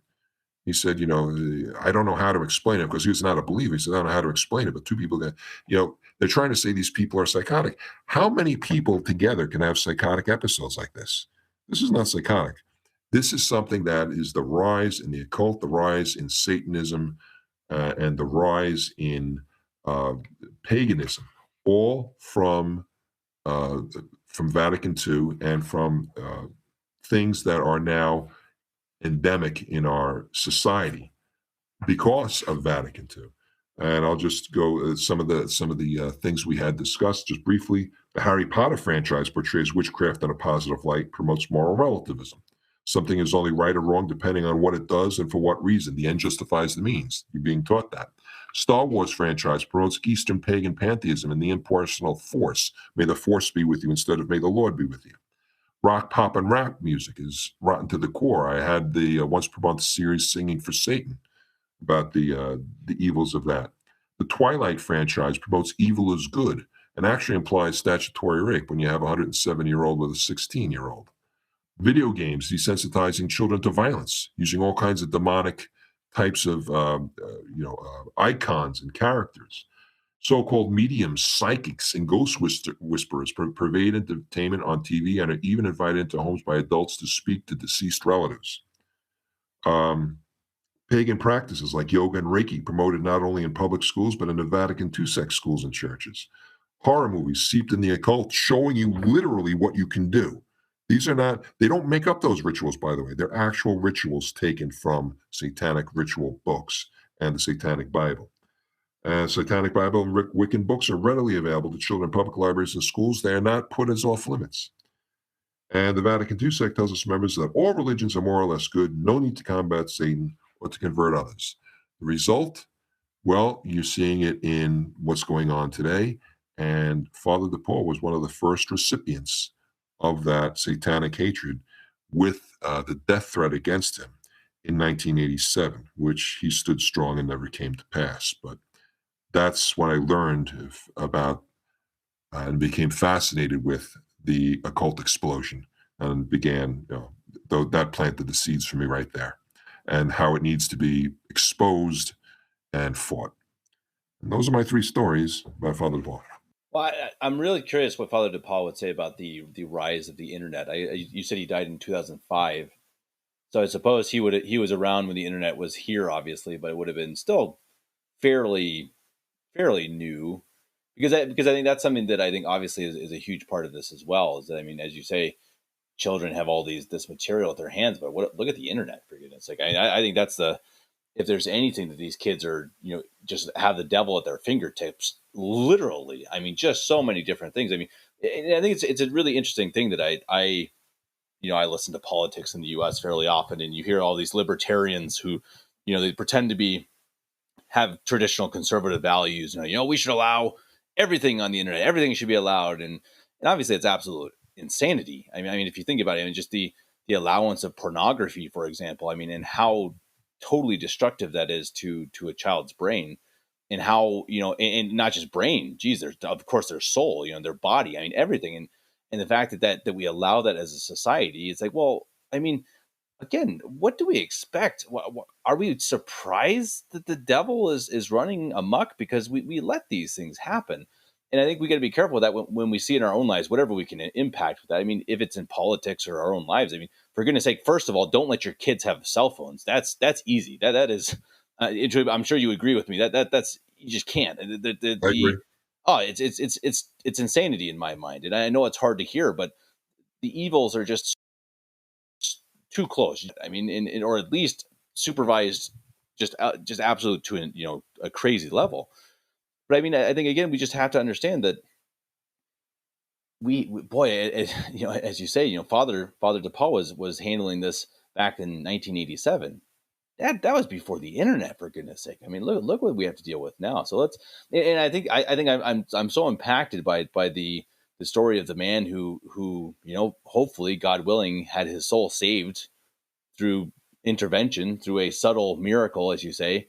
He said, "I don't know how to explain it," because he was not a believer. He said, "I don't know how to explain it, but two people that, they're trying to say these people are psychotic. How many people together can have psychotic episodes like this? This is not psychotic. This is something that is the rise in the occult, the rise in Satanism, and the rise in uh, paganism, all uh, from Vatican II and from things that are now endemic in our society because of Vatican II. And I'll just go some of the things we had discussed just briefly. The Harry Potter franchise portrays witchcraft in a positive light, promotes moral relativism. Something is only right or wrong depending on what it does and for what reason. The end justifies the means. You're being taught that. Star Wars franchise promotes Eastern pagan pantheism and the impersonal force. May the force be with you instead of may the Lord be with you. Rock, pop, and rap music is rotten to the core. I had the once per month series Singing for Satan about the evils of that. The Twilight franchise promotes evil is good and actually implies statutory rape when you have a 107-year-old with a 16-year-old. Video games desensitizing children to violence, using all kinds of demonic types of icons and characters. So-called mediums, psychics, and ghost whisperers pervade entertainment on TV and are even invited into homes by adults to speak to deceased relatives. Pagan practices like yoga and Reiki promoted not only in public schools, but in the Vatican II sect schools and churches. Horror movies seeped in the occult, showing you literally what you can do. They don't make up those rituals, by the way. They're actual rituals taken from satanic ritual books and the Satanic Bible. Satanic Bible and Wiccan books are readily available to children in public libraries and schools. They are not put as off limits. And the Vatican II sect tells its members that all religions are more or less good, no need to combat Satan or to convert others. The result? Well, you're seeing it in what's going on today. And Father DePauw was one of the first recipients of that satanic hatred with the death threat against him in 1987, which he stood strong and never came to pass. But that's when I learned about and became fascinated with the occult explosion and began, though that planted the seeds for me right there and how it needs to be exposed and fought. And those are my three stories by Father DePauw. Well, I'm really curious what Father DePauw would say about the rise of the internet. You said he died in 2005, so I suppose he was around when the internet was here, obviously, but it would have been still fairly new, because I think that's something that I think obviously is a huge part of this as well. Is that, I mean, as you say, children have all this material at their hands, but look at the internet, for goodness sake. I think that's if there's anything that these kids are, just have the devil at their fingertips, literally. I mean, just so many different things. I mean, and I think it's a really interesting thing that I listen to politics in the U.S. fairly often, and you hear all these libertarians who, they pretend to have traditional conservative values. We should allow everything on the internet. Everything should be allowed, and obviously it's absolute insanity. I mean, if you think about it, just the allowance of pornography, for example. I mean, and how totally destructive that is to a child's brain, and how and not just brain. Geez, there's of course their soul, their body. I mean, everything. And the fact that we allow that as a society, it's like, well, I mean, again, what do we expect? Are we surprised that the devil is running amok because we let these things happen? And I think we got to be careful with that when we see in our own lives, whatever we can impact with that. I mean, if it's in politics or our own lives, I mean, for goodness sake, first of all, don't let your kids have cell phones. That's easy. That is, I'm sure you agree with me. That's you just can't. I agree. Oh, it's insanity in my mind, and I know it's hard to hear, but the evils are just too close. I mean, or at least supervised, just absolute to a crazy level. But I mean, I think again, we just have to understand that boy, as you say, Father DePauw was handling this back in 1987. That was before the internet, for goodness sake. I mean, look what we have to deal with now. So and I think I'm so impacted by the story of the man who hopefully, God willing, had his soul saved through intervention, through a subtle miracle, as you say,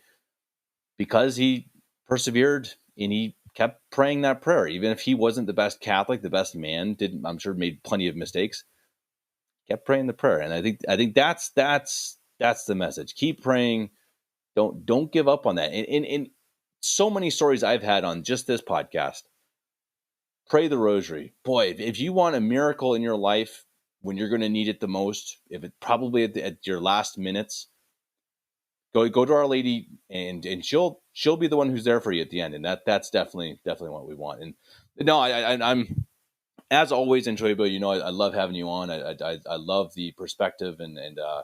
because he persevered and he kept praying that prayer, even if he wasn't the best Catholic, the best man, I'm sure made plenty of mistakes, kept praying the prayer. And I think that's the message. Keep praying. Don't give up on that. And so many stories I've had on just this podcast. Pray the rosary. Boy, if you want a miracle in your life when you're going to need it the most, if it probably at your last minutes, go to Our Lady, and she'll be the one who's there for you at the end. And that's definitely what we want. And no, I'm as always, Introibo, I love having you on. I love the perspective and the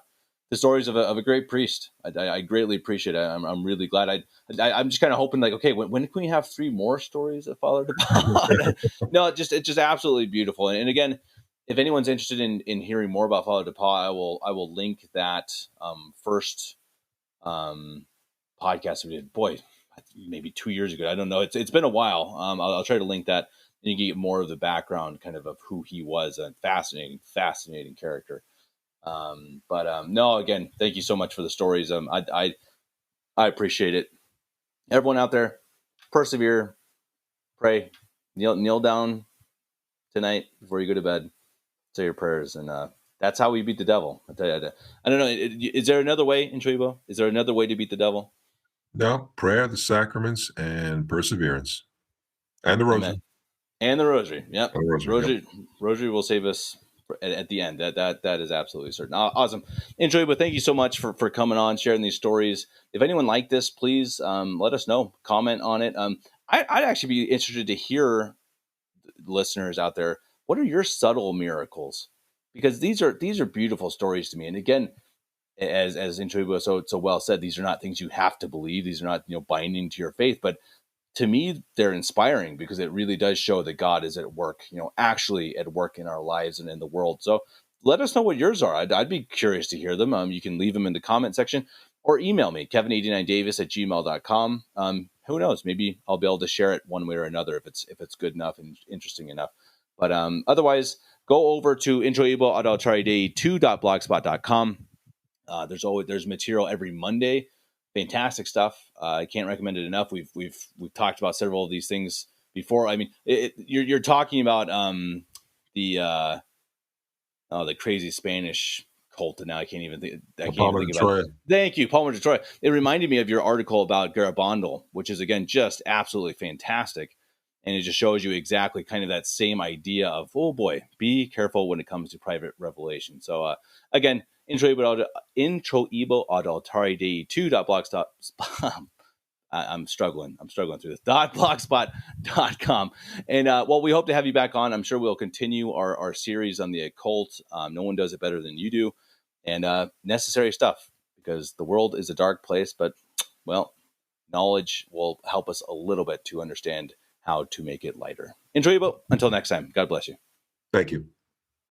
stories of a great priest. I greatly appreciate it. I'm really glad. I'm just kind of hoping, like, okay, when can we have 3 more stories of Father DePauw? No, it's just absolutely beautiful. And again, if anyone's interested in hearing more about Father DePauw, I will link that first podcast we did. Boy, maybe 2 years ago. I don't know. It's been a while. I'll try to link that. And you can get more of the background kind of who he was. A fascinating character. But no, again, thank you so much for the stories. I appreciate it. Everyone out there, persevere, pray, kneel down tonight before you go to bed, say your prayers, and that's how we beat the devil. I tell you, I don't know. Is there another way, Introibo? Is there another way to beat the devil? No, prayer, the sacraments, and perseverance, and the Amen. rosary. And the rosary. Yep. And the rosary. Yep. Rosary will save us at the end. That is absolutely certain. Awesome. Enjoyable. Thank you so much for coming on, sharing these stories. If anyone liked this, please let us know. Comment on it. I'd actually be interested to hear, listeners out there, what are your subtle miracles? Because these are beautiful stories to me. And again, as Introibo so well said, these are not things you have to believe. These are not binding to your faith, but to me, they're inspiring because it really does show that God is at work, actually at work in our lives and in the world. So let us know what yours are. I'd be curious to hear them. You can leave them in the comment section or email me, kevin89davis@gmail.com. Who knows? Maybe I'll be able to share it one way or another if it's good enough and interesting enough. But otherwise, go over to introibo.adulteraday2.blogspot.com. There's material every Monday. Fantastic stuff. I can't recommend it enough. We've talked about several of these things before. I mean, you're talking about the crazy Spanish cult, and now I can't even think Palmar, about Troya. it. Thank you, Palmar, Troya. It reminded me of your article about Garabandal, which is again just absolutely fantastic, and it just shows you exactly kind of that same idea of, oh boy, be careful when it comes to private revelation. So again, Introibo adulteraday2.blogspot. I'm struggling through this. .blogspot.com. And we hope to have you back on. I'm sure we'll continue our series on the occult. No one does it better than you do. And necessary stuff, because the world is a dark place, but, well, knowledge will help us a little bit to understand how to make it lighter. Enjoyable. Until next time, God bless you. Thank you.